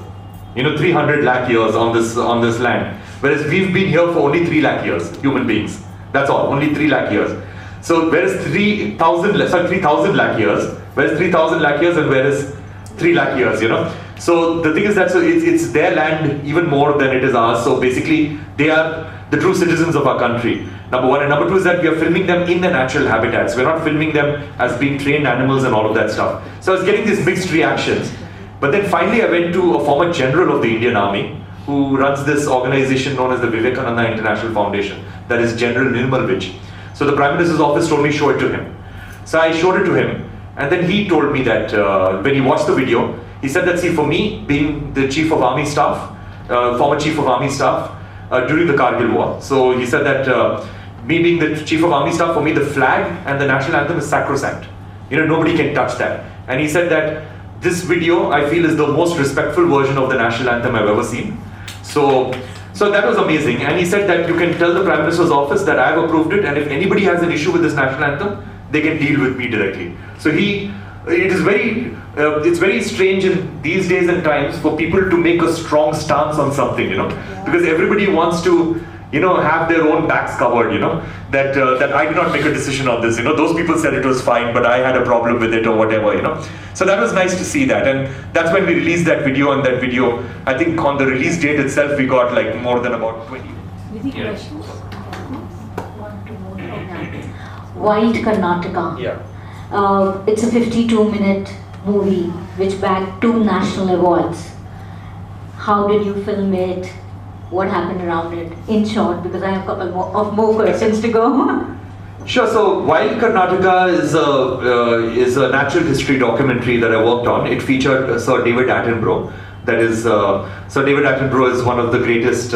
Speaker 3: 300 lakh years on this land, whereas we've been here for only 3 lakh years, human beings. That's all, only 3 lakh years. So where is 3,000 lakh years? Where is 3,000 lakh years and where is 3 lakh years, So the thing is that it's their land even more than it is ours. So basically, they are the true citizens of our country. Number one, and number two is that we are filming them in their natural habitats. We're not filming them as being trained animals and all of that stuff. So I was getting these mixed reactions. But then finally, I went to a former general of the Indian Army who runs this organization known as the Vivekananda International Foundation. That is General Nirmal Vij. So the Prime Minister's office told me show it to him. So I showed it to him, and then he told me that when he watched the video, he said that, see, for me, being the Chief of Army Staff, former Chief of Army Staff during the Kargil War, so he said that me being the Chief of Army Staff, for me the flag and the national anthem is sacrosanct. Nobody can touch that. And he said that this video, I feel, is the most respectful version of the national anthem I've ever seen. So that was amazing. And he said that you can tell the Prime Minister's office that I have approved it, and if anybody has an issue with this national anthem, they can deal with me directly. So it's very strange in these days and times for people to make a strong stance on something, because everybody wants to, have their own backs covered, that I did not make a decision on this, those people said it was fine, but I had a problem with it or whatever, So that was nice to see that, and that's when we released that video, and that video, I think on the release date itself, we got like more than about 20.
Speaker 2: Yeah. Wild Karnataka.
Speaker 3: Yeah.
Speaker 2: It's a 52-minute movie which bagged 2 national awards. How did you film it? What happened around it? In short, because I have a couple of more questions to go.
Speaker 3: Sure. So Wild Karnataka is a natural history documentary that I worked on. It featured Sir David Attenborough. That is, Sir David Attenborough is one of the greatest,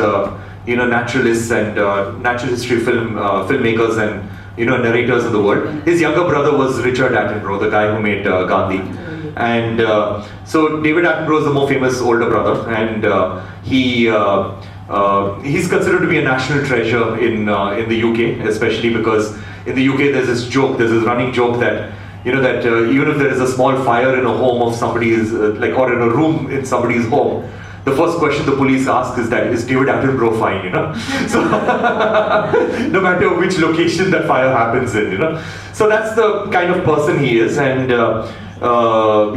Speaker 3: naturalists and natural history filmmakers and narrators in the world. His younger brother was Richard Attenborough, the guy who made Gandhi. And so David Attenborough is the more famous older brother, and he's considered to be a national treasure in the UK, especially because in the UK there's this running joke that even if there is a small fire in a home of somebody's or in a room in somebody's home, the first question the police ask is that, is David Attenborough fine, So, no matter which location that fire happens in, So that's the kind of person he is, and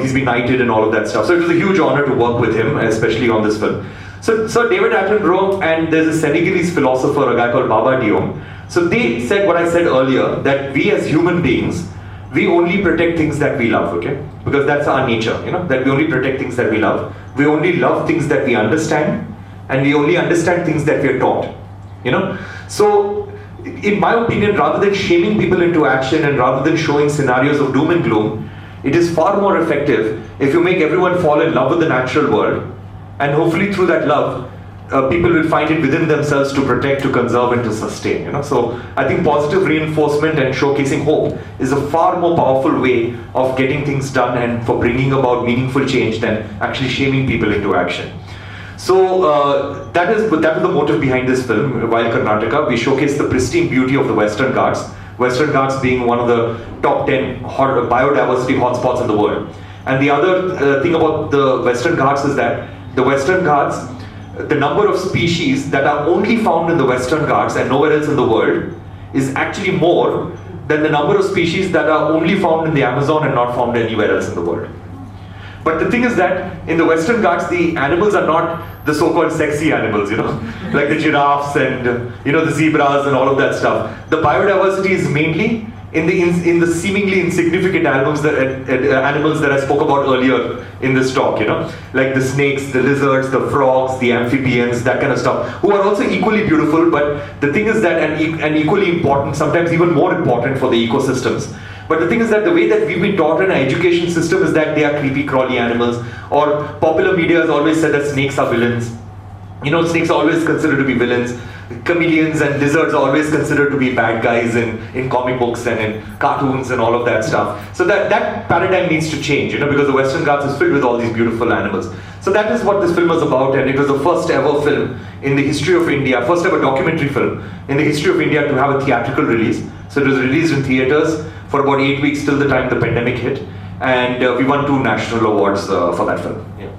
Speaker 3: he's been knighted and all of that stuff. So it was a huge honor to work with him, especially on this film. So David Attenborough, and there's a Senegalese philosopher, a guy called Baba Diom. So they said what I said earlier, that we as human beings, we only protect things that we love, okay? Because that's our nature, that we only protect things that we love. We only love things that we understand, and we only understand things that we are taught, So, in my opinion, rather than shaming people into action and rather than showing scenarios of doom and gloom, it is far more effective if you make everyone fall in love with the natural world, and hopefully through that love, people will find it within themselves to protect, to conserve, and to sustain. So I think positive reinforcement and showcasing hope is a far more powerful way of getting things done and for bringing about meaningful change than actually shaming people into action. So that was the motive behind this film, Wild Karnataka. We showcase the pristine beauty of the Western Ghats. Western Ghats being one of the top 10 biodiversity hotspots in the world. And the other thing about the Western Ghats is that the Western Ghats, the number of species that are only found in the Western Ghats and nowhere else in the world is actually more than the number of species that are only found in the Amazon and not found anywhere else in the world. But the thing is that in the Western Ghats, the animals are not the so-called sexy animals, like the giraffes and the zebras and all of that stuff. The biodiversity is mainly in the seemingly insignificant animals that I spoke about earlier in this talk, like the snakes, the lizards, the frogs, the amphibians, that kind of stuff, who are also equally beautiful. But the thing is that, and equally important, sometimes even more important for the ecosystems. But the thing is that the way that we've been taught in our education system is that they are creepy, crawly animals, or popular media has always said that snakes are villains. Snakes are always considered to be villains. Chameleons and lizards are always considered to be bad guys in comic books and in cartoons and all of that stuff. So that paradigm needs to change, because the Western Ghats is filled with all these beautiful animals. So that is what this film was about, and it was the first ever film in the history of India, first ever documentary film in the history of India to have a theatrical release. So it was released in theaters for about 8 weeks till the time the pandemic hit, and we won 2 national awards for that film. Yeah.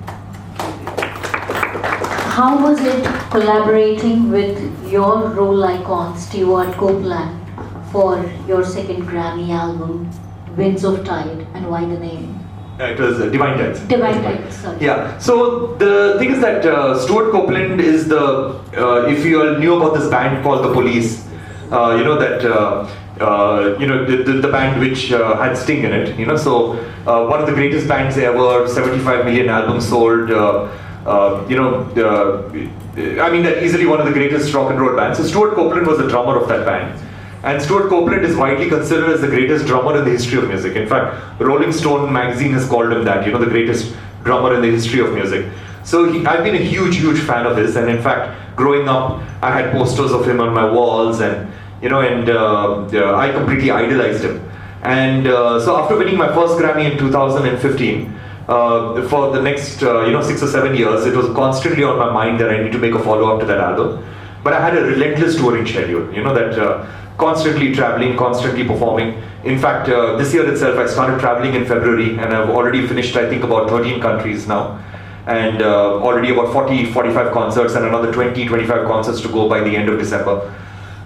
Speaker 2: How was it collaborating with your role icon, Stewart Copeland, for your second Grammy album, Winds of Tide, and why the name?
Speaker 3: It was Divine Tides.
Speaker 2: Divine Tides, sorry.
Speaker 3: Yeah. So the thing is that Stuart Copeland is the, if you all knew about this band called The Police, you know that, the band which had Sting in it, you know, so one of the greatest bands ever, 75 million albums sold, I mean, that easily one of the greatest rock and roll bands. So Stuart Copeland was the drummer of that band. And Stuart Copeland is widely considered as the greatest drummer in the history of music. In fact, Rolling Stone magazine has called him that, you know, the greatest drummer in the history of music. So I've been a huge fan of his, and in fact, growing up, I had posters of him on my walls, and you know, I completely idolized him. And so after winning my first Grammy in 2015, for the next 6 or 7 years, it was constantly on my mind that I need to make a follow-up to that album. But I had a relentless touring schedule, you know, that constantly traveling, constantly performing. In fact, this year itself, I started traveling in February, and I've already finished, I think, about 13 countries now. And already about 40-45 concerts, and another 20-25 concerts to go by the end of December.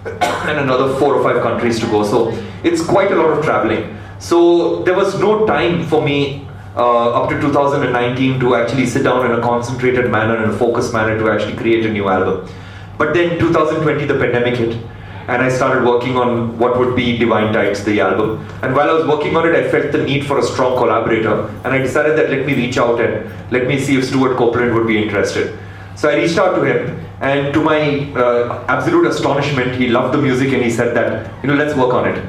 Speaker 3: And another 4 or 5 countries to go. So it's quite a lot of traveling. So there was no time for me up to 2019 to actually sit down in a concentrated manner, in a focused manner, to actually create a new album. But then 2020, the pandemic hit, and I started working on what would be Divine Tides, the album. And while I was working on it, I felt the need for a strong collaborator, and I decided that let me reach out and let me see if Stuart Copeland would be interested. So I reached out to him, and to my absolute astonishment, he loved the music, and he said that, you know, let's work on it.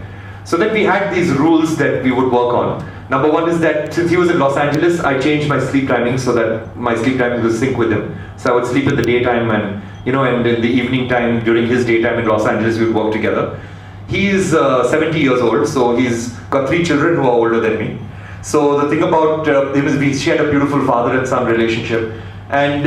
Speaker 3: So then we had these rules that we would work on. Number one is that since he was in Los Angeles, I changed my sleep timing so that my sleep timing was sync with him. So I would sleep in the daytime, and and in the evening time, during his daytime in Los Angeles, we would work together. He's 70 years old, so he's got 3 children who are older than me. So the thing about him is we shared a beautiful father and son relationship, and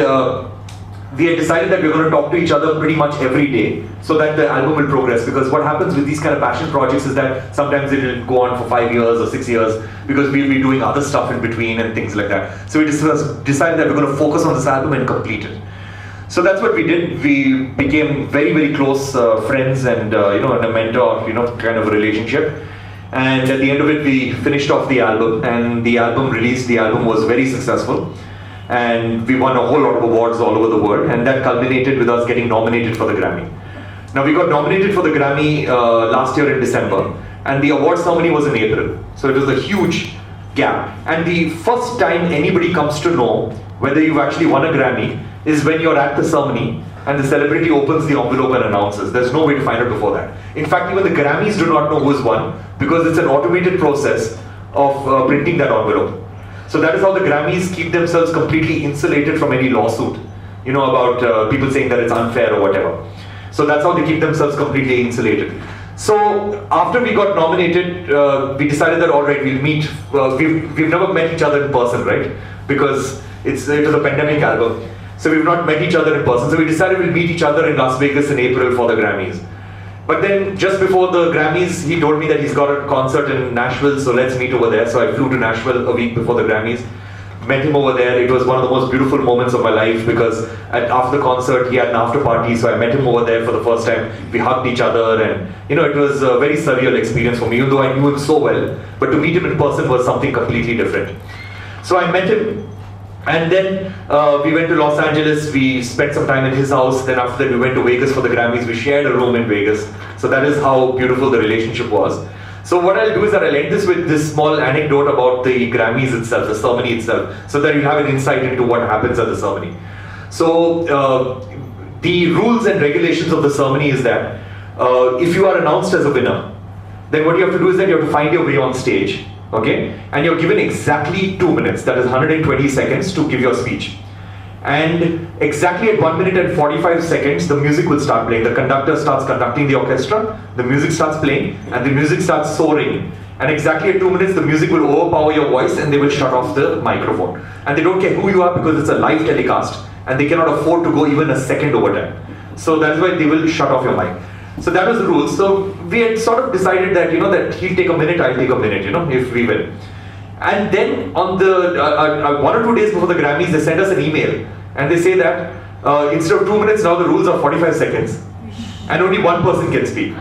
Speaker 3: we had decided that we were going to talk to each other pretty much every day so that the album will progress. Because what happens with these kind of passion projects is that sometimes it will go on for 5 years or 6 years because we'll be doing other stuff in between and things like that. So we decided that we're going to focus on this album and complete it. So that's what we did. We became very close friends, and and a mentor, kind of a relationship. And at the end of it, we finished off the album, and the album released. The album was very successful, and we won a whole lot of awards all over the world, and that culminated with us getting nominated for the Grammy. Now, we got nominated for the Grammy last year in December, and the award ceremony was in April. So it was a huge gap. And the first time anybody comes to know whether you've actually won a Grammy is when you're at the ceremony and the celebrity opens the envelope and announces. There's no way to find out before that. In fact, even the Grammys do not know who's won because it's an automated process of printing that envelope. So that is how the Grammys keep themselves completely insulated from any lawsuit, about people saying that it's unfair or whatever. So that's how they keep themselves completely insulated. So after we got nominated, we decided that all right, we'll meet. We've never met each other in person, right? Because it was a pandemic album. So we've not met each other in person. So we decided we'll meet each other in Las Vegas in April for the Grammys. But then just before the Grammys, he told me that he's got a concert in Nashville, so let's meet over there. So I flew to Nashville a week before the Grammys, met him over there. It was one of the most beautiful moments of my life because after the concert, he had an after party, so I met him over there for the first time. We hugged each other, and it was a very surreal experience for me, even though I knew him so well. But to meet him in person was something completely different. So I met him. And then we went to Los Angeles, we spent some time in his house, then after that we went to Vegas for the Grammys, we shared a room in Vegas. So that is how beautiful the relationship was. So what I'll do is that I'll end this with this small anecdote about the Grammys itself, the ceremony itself, so that you'll have an insight into what happens at the ceremony. So the rules and regulations of the ceremony is that if you are announced as a winner, then what you have to do is that you have to find your way on stage. Okay, and you're given exactly 2 minutes, that is 120 seconds to give your speech. And exactly at 1 minute and 45 seconds, the music will start playing. The conductor starts conducting the orchestra, the music starts playing, and the music starts soaring. And exactly at 2 minutes, the music will overpower your voice and they will shut off the microphone. And they don't care who you are because it's a live telecast, and they cannot afford to go even a second over time. So that's why they will shut off your mic. So that was the rules. So we had sort of decided that, that he'll take a minute, I'll take a minute, if we win. And then on the 1 or 2 days before the Grammys, they send us an email and they say that instead of 2 minutes, now the rules are 45 seconds and only one person can speak.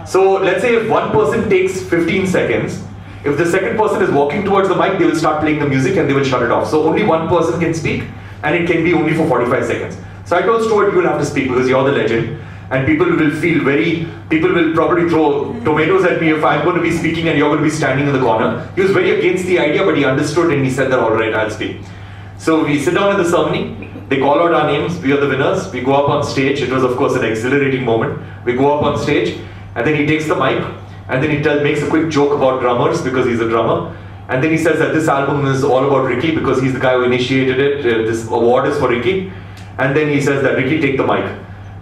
Speaker 3: So let's say if one person takes 15 seconds, If the second person is walking towards the mic, they will start playing the music and they will shut it off. So only one person can speak, and it can be only for 45 seconds. So I told Stuart, you will have to speak because you're the legend. And people will probably throw tomatoes at me if I'm going to be speaking and you're going to be standing in the corner. He was very against the idea, but he understood and he said that, all right, I'll speak. So we sit down in the ceremony, they call out our names, we are the winners, we go up on stage. It was of course an exhilarating moment. We go up on stage and then he takes the mic and then he makes a quick joke about drummers because he's a drummer. And then he says that this album is all about Ricky because he's the guy who initiated it, this award is for Ricky. And then he says that, Ricky, take the mic.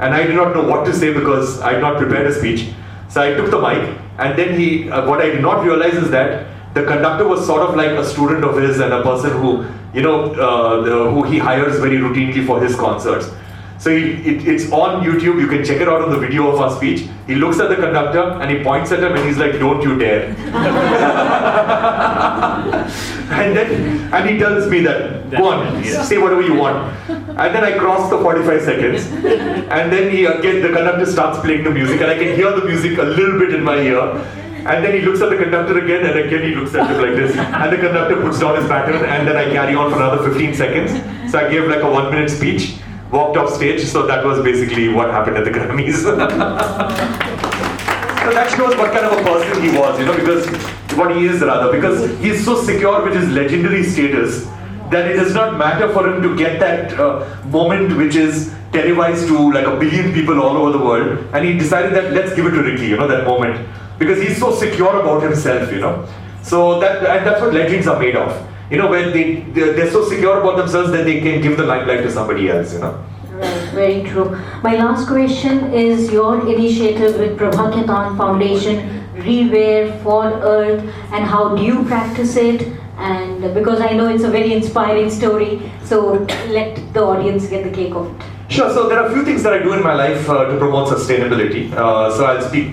Speaker 3: And I did not know what to say because I had not prepared a speech. So I took the mic, and then what I did not realize is that the conductor was sort of like a student of his and a person who, who he hires very routinely for his concerts. So it's on YouTube, you can check it out on the video of our speech. He looks at the conductor and he points at him and he's like, don't you dare. and he tells me that, go on, say whatever you want. And then I cross the 45 seconds and then the conductor starts playing the music and I can hear the music a little bit in my ear. And then he looks at the conductor again and again he looks at him like this. And the conductor puts down his baton and then I carry on for another 15 seconds. So I gave like a 1-minute speech. Walked off stage, so that was basically what happened at the Grammys. So that shows what kind of a person he was, because what he is rather, because he is so secure with his legendary status that it does not matter for him to get that moment which is televised to like 1 billion people all over the world, and he decided that let's give it to Ricky, that moment, because he's so secure about himself, So that's what legends are made of. When they're so secure about themselves that they can give the limelight to somebody else,
Speaker 2: Right, very true. My last question is your initiative with Mulakat Patna Foundation, Rewear for Earth, and how do you practice it? And because I know it's a very inspiring story, so let the audience get the cake of it.
Speaker 3: Sure. So there are a few things that I do in my life to promote sustainability. So I'll speak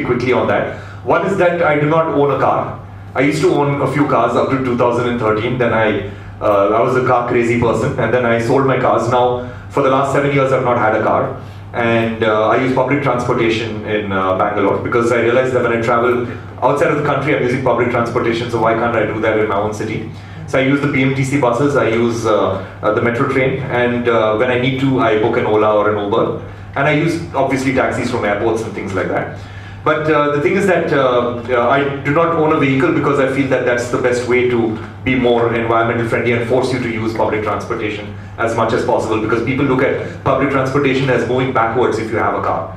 Speaker 3: quickly on that. One is that I do not own a car. I used to own a few cars up to 2013. Then I was a car crazy person, and then I sold my cars. Now, for the last 7 years, I've not had a car, and I use public transportation in Bangalore because I realized that when I travel outside of the country, I'm using public transportation. So why can't I do that in my own city? So I use the BMTC buses. I use the metro train, and when I need to, I book an Ola or an Uber, and I use obviously taxis from airports and things like that. But the thing is that I do not own a vehicle because I feel that that's the best way to be more environmental friendly and force you to use public transportation as much as possible, because people look at public transportation as moving backwards if you have a car.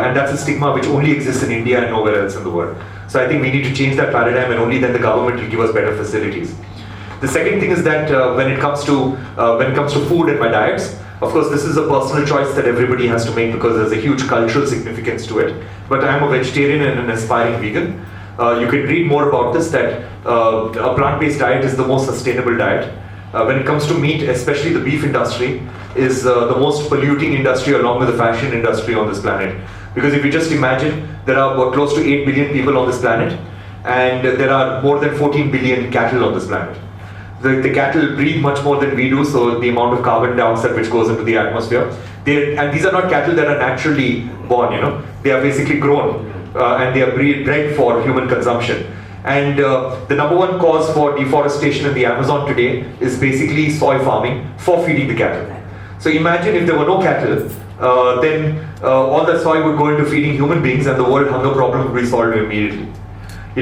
Speaker 3: And that's a stigma which only exists in India and nowhere else in the world. So I think we need to change that paradigm, and only then the government will give us better facilities. The second thing is that when it comes to food and my diets, of course, this is a personal choice that everybody has to make because there's a huge cultural significance to it. But I'm a vegetarian and an aspiring vegan. You can read more about this, that a plant-based diet is the most sustainable diet. When it comes to meat, especially the beef industry, is the most polluting industry along with the fashion industry on this planet. Because if you just imagine, there are close to 8 billion people on this planet, and there are more than 14 billion cattle on this planet. The cattle breathe much more than we do, so the amount of carbon dioxide which goes into the atmosphere. And these are not cattle that are naturally born, They are basically grown and they are bred for human consumption. And the number one cause for deforestation in the Amazon today is basically soy farming for feeding the cattle. So imagine if there were no cattle, then all the soy would go into feeding human beings and the world hunger problem would be solved immediately.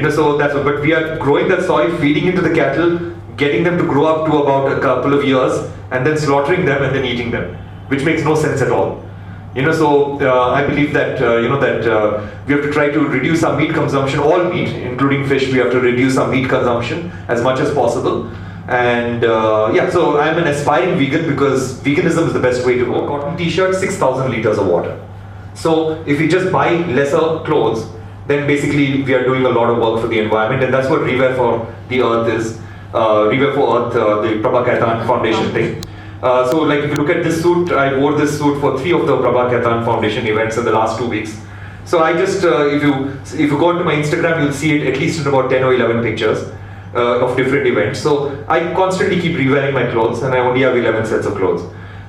Speaker 3: So that's what, but we are growing that soy, feeding into the cattle, getting them to grow up to about a couple of years, and then slaughtering them and then eating them, which makes no sense at all. So I believe that we have to try to reduce our meat consumption, all meat, including fish. We have to reduce our meat consumption as much as possible. And so I'm an aspiring vegan because veganism is the best way to go. Cotton t-shirt, 6,000 liters of water. So if we just buy lesser clothes, then basically we are doing a lot of work for the environment, and that's what Rewear for the Earth is. Rewear for Earth, the Mulakat Patna Foundation thing. So like if you look at this suit, I wore this suit for 3 of the Mulakat Patna Foundation events in the last 2 weeks. So I just, if you go onto my Instagram, you'll see it at least in about 10 or 11 pictures of different events. So I constantly keep rewearing my clothes, and I only have 11 sets of clothes.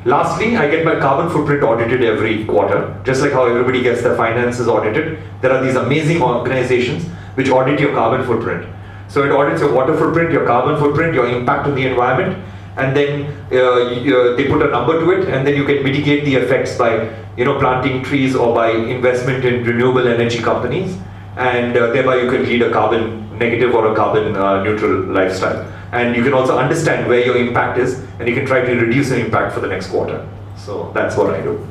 Speaker 3: Lastly, I get my carbon footprint audited every quarter, just like how everybody gets their finances audited. There are these amazing organizations which audit your carbon footprint. So it audits your water footprint, your carbon footprint, your impact on the environment, and then they put a number to it, and then you can mitigate the effects by planting trees or by investment in renewable energy companies, and thereby you can lead a carbon negative or a carbon neutral lifestyle. And you can also understand where your impact is, and you can try to reduce your impact for the next quarter. So that's what I do.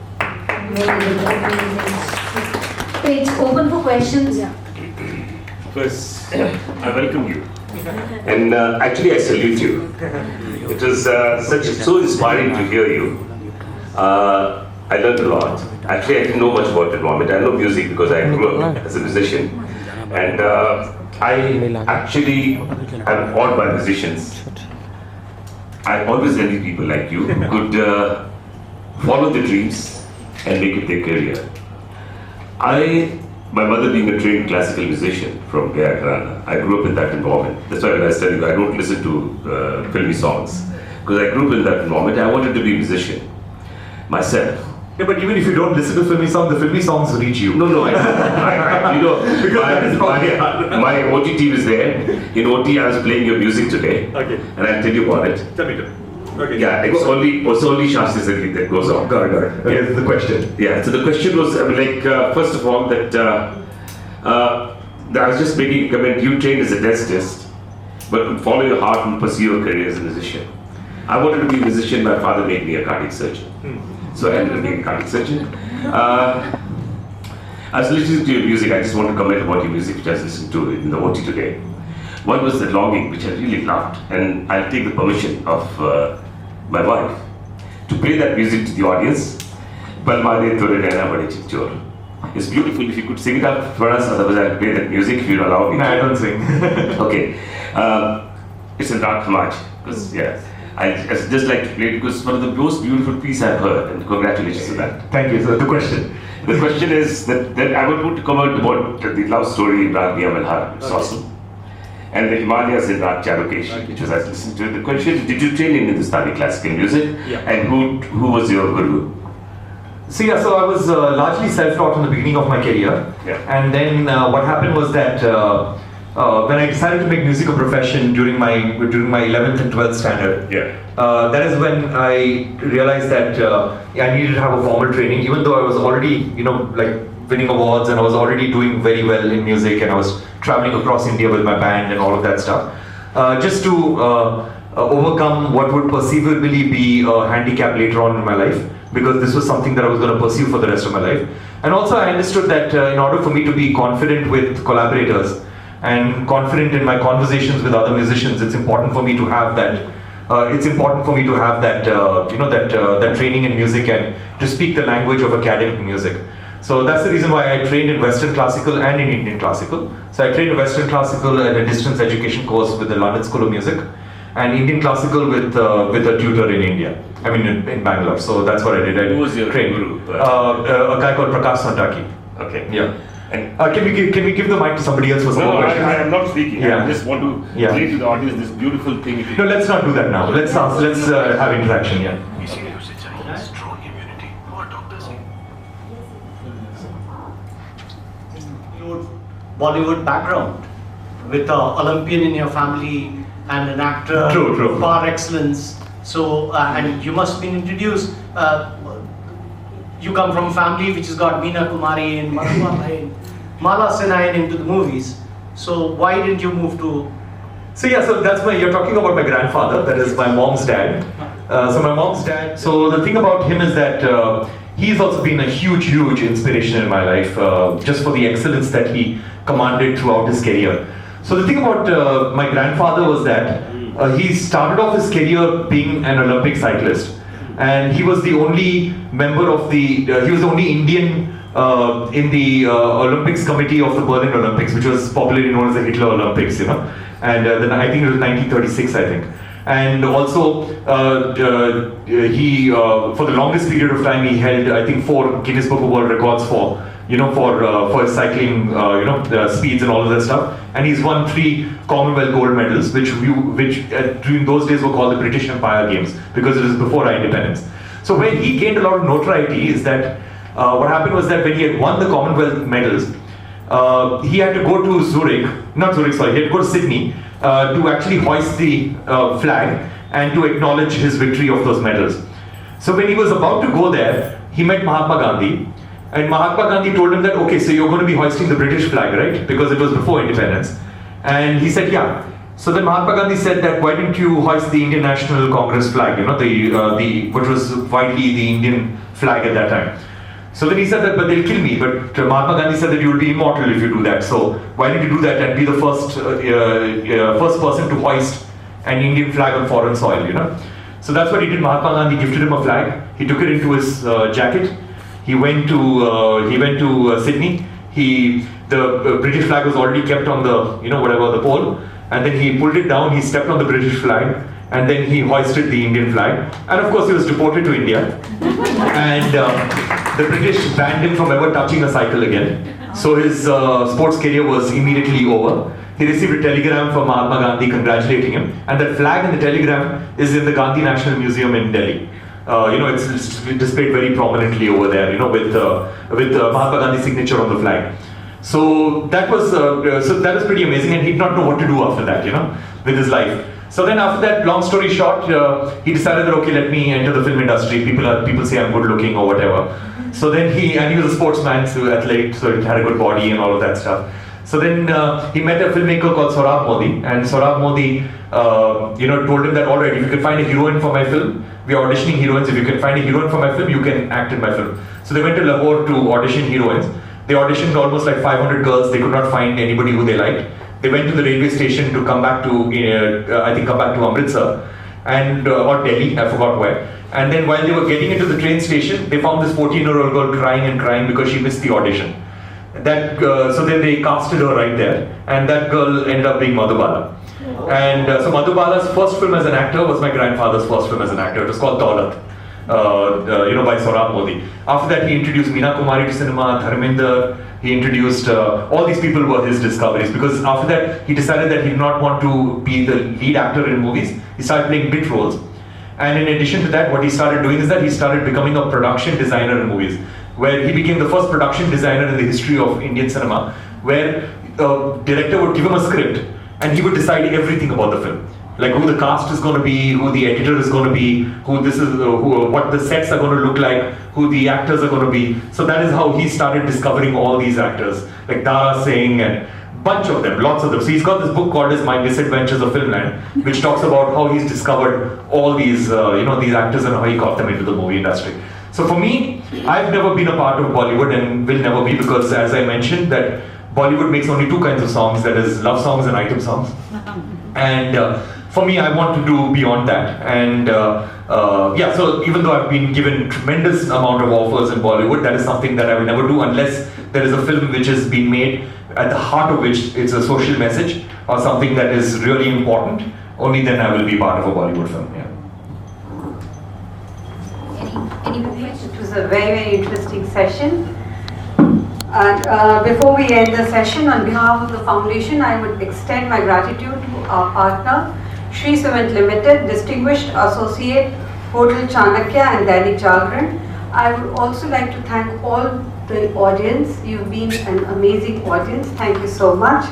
Speaker 2: It's open for questions.
Speaker 4: Yeah.
Speaker 6: First, I welcome you. And actually, I salute you. It was so inspiring to hear you. I learned a lot. Actually, I didn't know much about environment. I know music because I grew up as a musician. And I actually am awed by musicians. I always envy people like you who could follow their dreams and make it their career. My mother being a trained classical musician from Gaya Gharana, I grew up in that environment. That's why when I tell you, I don't listen to filmy songs. Because I grew up in that environment, I wanted to be a musician myself.
Speaker 3: Yeah, but even if you don't listen to filmy songs, the filmy songs reach you.
Speaker 6: No, I my OT team is there. In OT, I was playing your music today.
Speaker 3: Okay.
Speaker 6: And I'll tell you about it.
Speaker 3: Tell me. Okay.
Speaker 6: Yeah, it's only Shastri Sangeet that goes on.
Speaker 3: Got it. Okay, this is the question.
Speaker 6: Yeah, so the question was, first of all, that I was just making a comment, you trained as a dentist, but would follow your heart and pursue your career as a musician. I wanted to be a musician, my father made me a cardiac surgeon. So I ended up being a cardiac surgeon. I was listening to your music, I just want to comment about your music which I was listening to in the OT today. One was the longing, which I really loved, and I'll take the permission of my wife to play that music to the audience. Balmane Thore Naina Bade Chikchor. It's beautiful. If you could sing it up for us, otherwise I'll play that music if you'd allow me.
Speaker 3: No, I don't sing.
Speaker 6: Okay. It's in Dark March. I just like to play it because it's one of the most beautiful pieces I've heard, and congratulations on that.
Speaker 3: Thank you. So the question.
Speaker 6: The question is that I want to comment about the love story in Rag Malhar. It's awesome. And the Himalayas in Rag Charukesh, which was I listened to. The question is, did you train in Hindustani classical music?
Speaker 3: Yeah.
Speaker 6: And who was your guru?
Speaker 3: So I was largely self-taught in the beginning of my career.
Speaker 6: Yeah.
Speaker 3: And then what happened was that when I decided to make music a profession during my 11th and 12th standard, that is when I realized that I needed to have a formal training, even though I was already, winning awards, and I was already doing very well in music, and I was traveling across India with my band and all of that stuff. Just to overcome what would perceivably be a handicap later on in my life, because this was something that I was going to pursue for the rest of my life. And also I understood that in order for me to be confident with collaborators and confident in my conversations with other musicians, it's important for me to have that. That training in music and to speak the language of academic music. So that's the reason why I trained in Western Classical and in Indian Classical. So I trained in Western Classical at a distance education course with the London School of Music, and Indian Classical with a tutor in India. I mean in Bangalore. So that's what I did.
Speaker 6: Who was your guru?
Speaker 3: A guy called Prakash Santaki.
Speaker 6: Okay.
Speaker 3: Yeah. And can we give the mic to somebody else for some more questions?
Speaker 6: I am not speaking.
Speaker 3: Yeah.
Speaker 6: I just want to play to the audience this beautiful thing.
Speaker 3: No, let's not do that now. Let's have interaction. Yeah.
Speaker 7: Bollywood background with an Olympian in your family and an actor
Speaker 3: True.
Speaker 7: par excellence. So and you must have been introduced. You come from a family which has got Meena Kumari and Mala Senayan into the movies. So why didn't you move to?
Speaker 3: So that's you're talking about my grandfather. That is my mom's dad. So the thing about him is that he's also been a huge inspiration in my life, just for the excellence that he commanded throughout his career. So the thing about my grandfather was that he started off his career being an Olympic cyclist, and he was the only member of he was the only Indian in the Olympics committee of the Berlin Olympics, which was popularly known as the Hitler Olympics, and then I think it was 1936, I think. And also, he for the longest period of time he held, I think, 4 Guinness Book of World Records for his cycling, speeds and all of that stuff. And he's won 3 Commonwealth gold medals, which during those days were called the British Empire Games, because it was before our independence. So where he gained a lot of notoriety is that what happened was that when he had won the Commonwealth medals, he had to go to he had to go to Sydney to actually hoist the flag and to acknowledge his victory of those medals. So when he was about to go there, he met Mahatma Gandhi, and Mahatma Gandhi told him that, okay, so you're going to be hoisting the British flag, right? Because it was before independence. And he said, yeah. So then Mahatma Gandhi said that, why didn't you hoist the Indian National Congress flag, you know, which was widely the Indian flag at that time. So then he said that, but they'll kill me. But Mahatma Gandhi said that you will be immortal if you do that. So why don't you do that and be the first person to hoist an Indian flag on foreign soil, you know? So that's what he did. Mahatma Gandhi gifted him a flag. He took it into his jacket. He went to Sydney. The British flag was already kept on the, you know, whatever, the pole. And then he pulled it down. He stepped on the British flag. And then he hoisted the Indian flag. And of course, he was deported to India. And the British banned him from ever touching a cycle again. So his sports career was immediately over. He received a telegram from Mahatma Gandhi congratulating him. And that flag in the telegram is in the Gandhi National Museum in Delhi. You know, it's displayed very prominently over there, you know, with Mahatma Gandhi's signature on the flag. So that was pretty amazing, and he did not know what to do after that, you know, with his life. So then after that, long story short, he decided that, okay, let me enter the film industry. People say I'm good looking or whatever. So then he was a sportsman, so athletic, so he had a good body and all of that stuff. So then he met a filmmaker called Saurabh Modi, and Saurabh Modi, you know, told him that, all right, if you can find a heroine for my film, we are auditioning heroines. If you can find a heroine for my film, you can act in my film. So they went to Lahore to audition heroines. They auditioned almost like 500 girls. They could not find anybody who they liked. They went to the railway station to come back to, come back to Amritsar and or Delhi, I forgot where. And then while they were getting into the train station, they found this 14-year-old girl crying and crying because she missed the audition. So then they casted her right there, and that girl ended up being Madhubala. And so Madhubala's first film as an actor was my grandfather's first film as an actor. It was called Daulat, you know, by Saurabh Modi. After that, he introduced Meena Kumari to cinema, Dharminder. He introduced all these people were his discoveries, because after that he decided that he did not want to be the lead actor in movies. He started playing bit roles, and in addition to that, what he started doing is that he started becoming a production designer in movies, where he became the first production designer in the history of Indian cinema, where a director would give him a script and he would decide everything about the film. Like who the cast is going to be, who the editor is going to be, what the sets are going to look like, who the actors are going to be. So that is how he started discovering all these actors, like Dara Singh and bunch of them, lots of them. So he's got this book called My Misadventures of Filmland, which talks about how he's discovered all these, these actors and how he got them into the movie industry. So for me, I've never been a part of Bollywood and will never be, because as I mentioned that Bollywood makes only two kinds of songs, that is love songs and item songs. And for me, I want to do beyond that. And so even though I've been given tremendous amount of offers in Bollywood, that is something that I will never do unless there is a film which has been made at the heart of which it's a social message or something that is really important. Only then I will be part of a Bollywood film. Yeah.
Speaker 2: Any more questions?
Speaker 1: It was a very, very interesting session. And before we end the session, on behalf of the foundation, I would extend my gratitude to our partner, Shree Cement Limited, Distinguished Associate, Hotel Chanakya and Dainik Jagran. I would also like to thank all the audience. You've been an amazing audience. Thank you so much.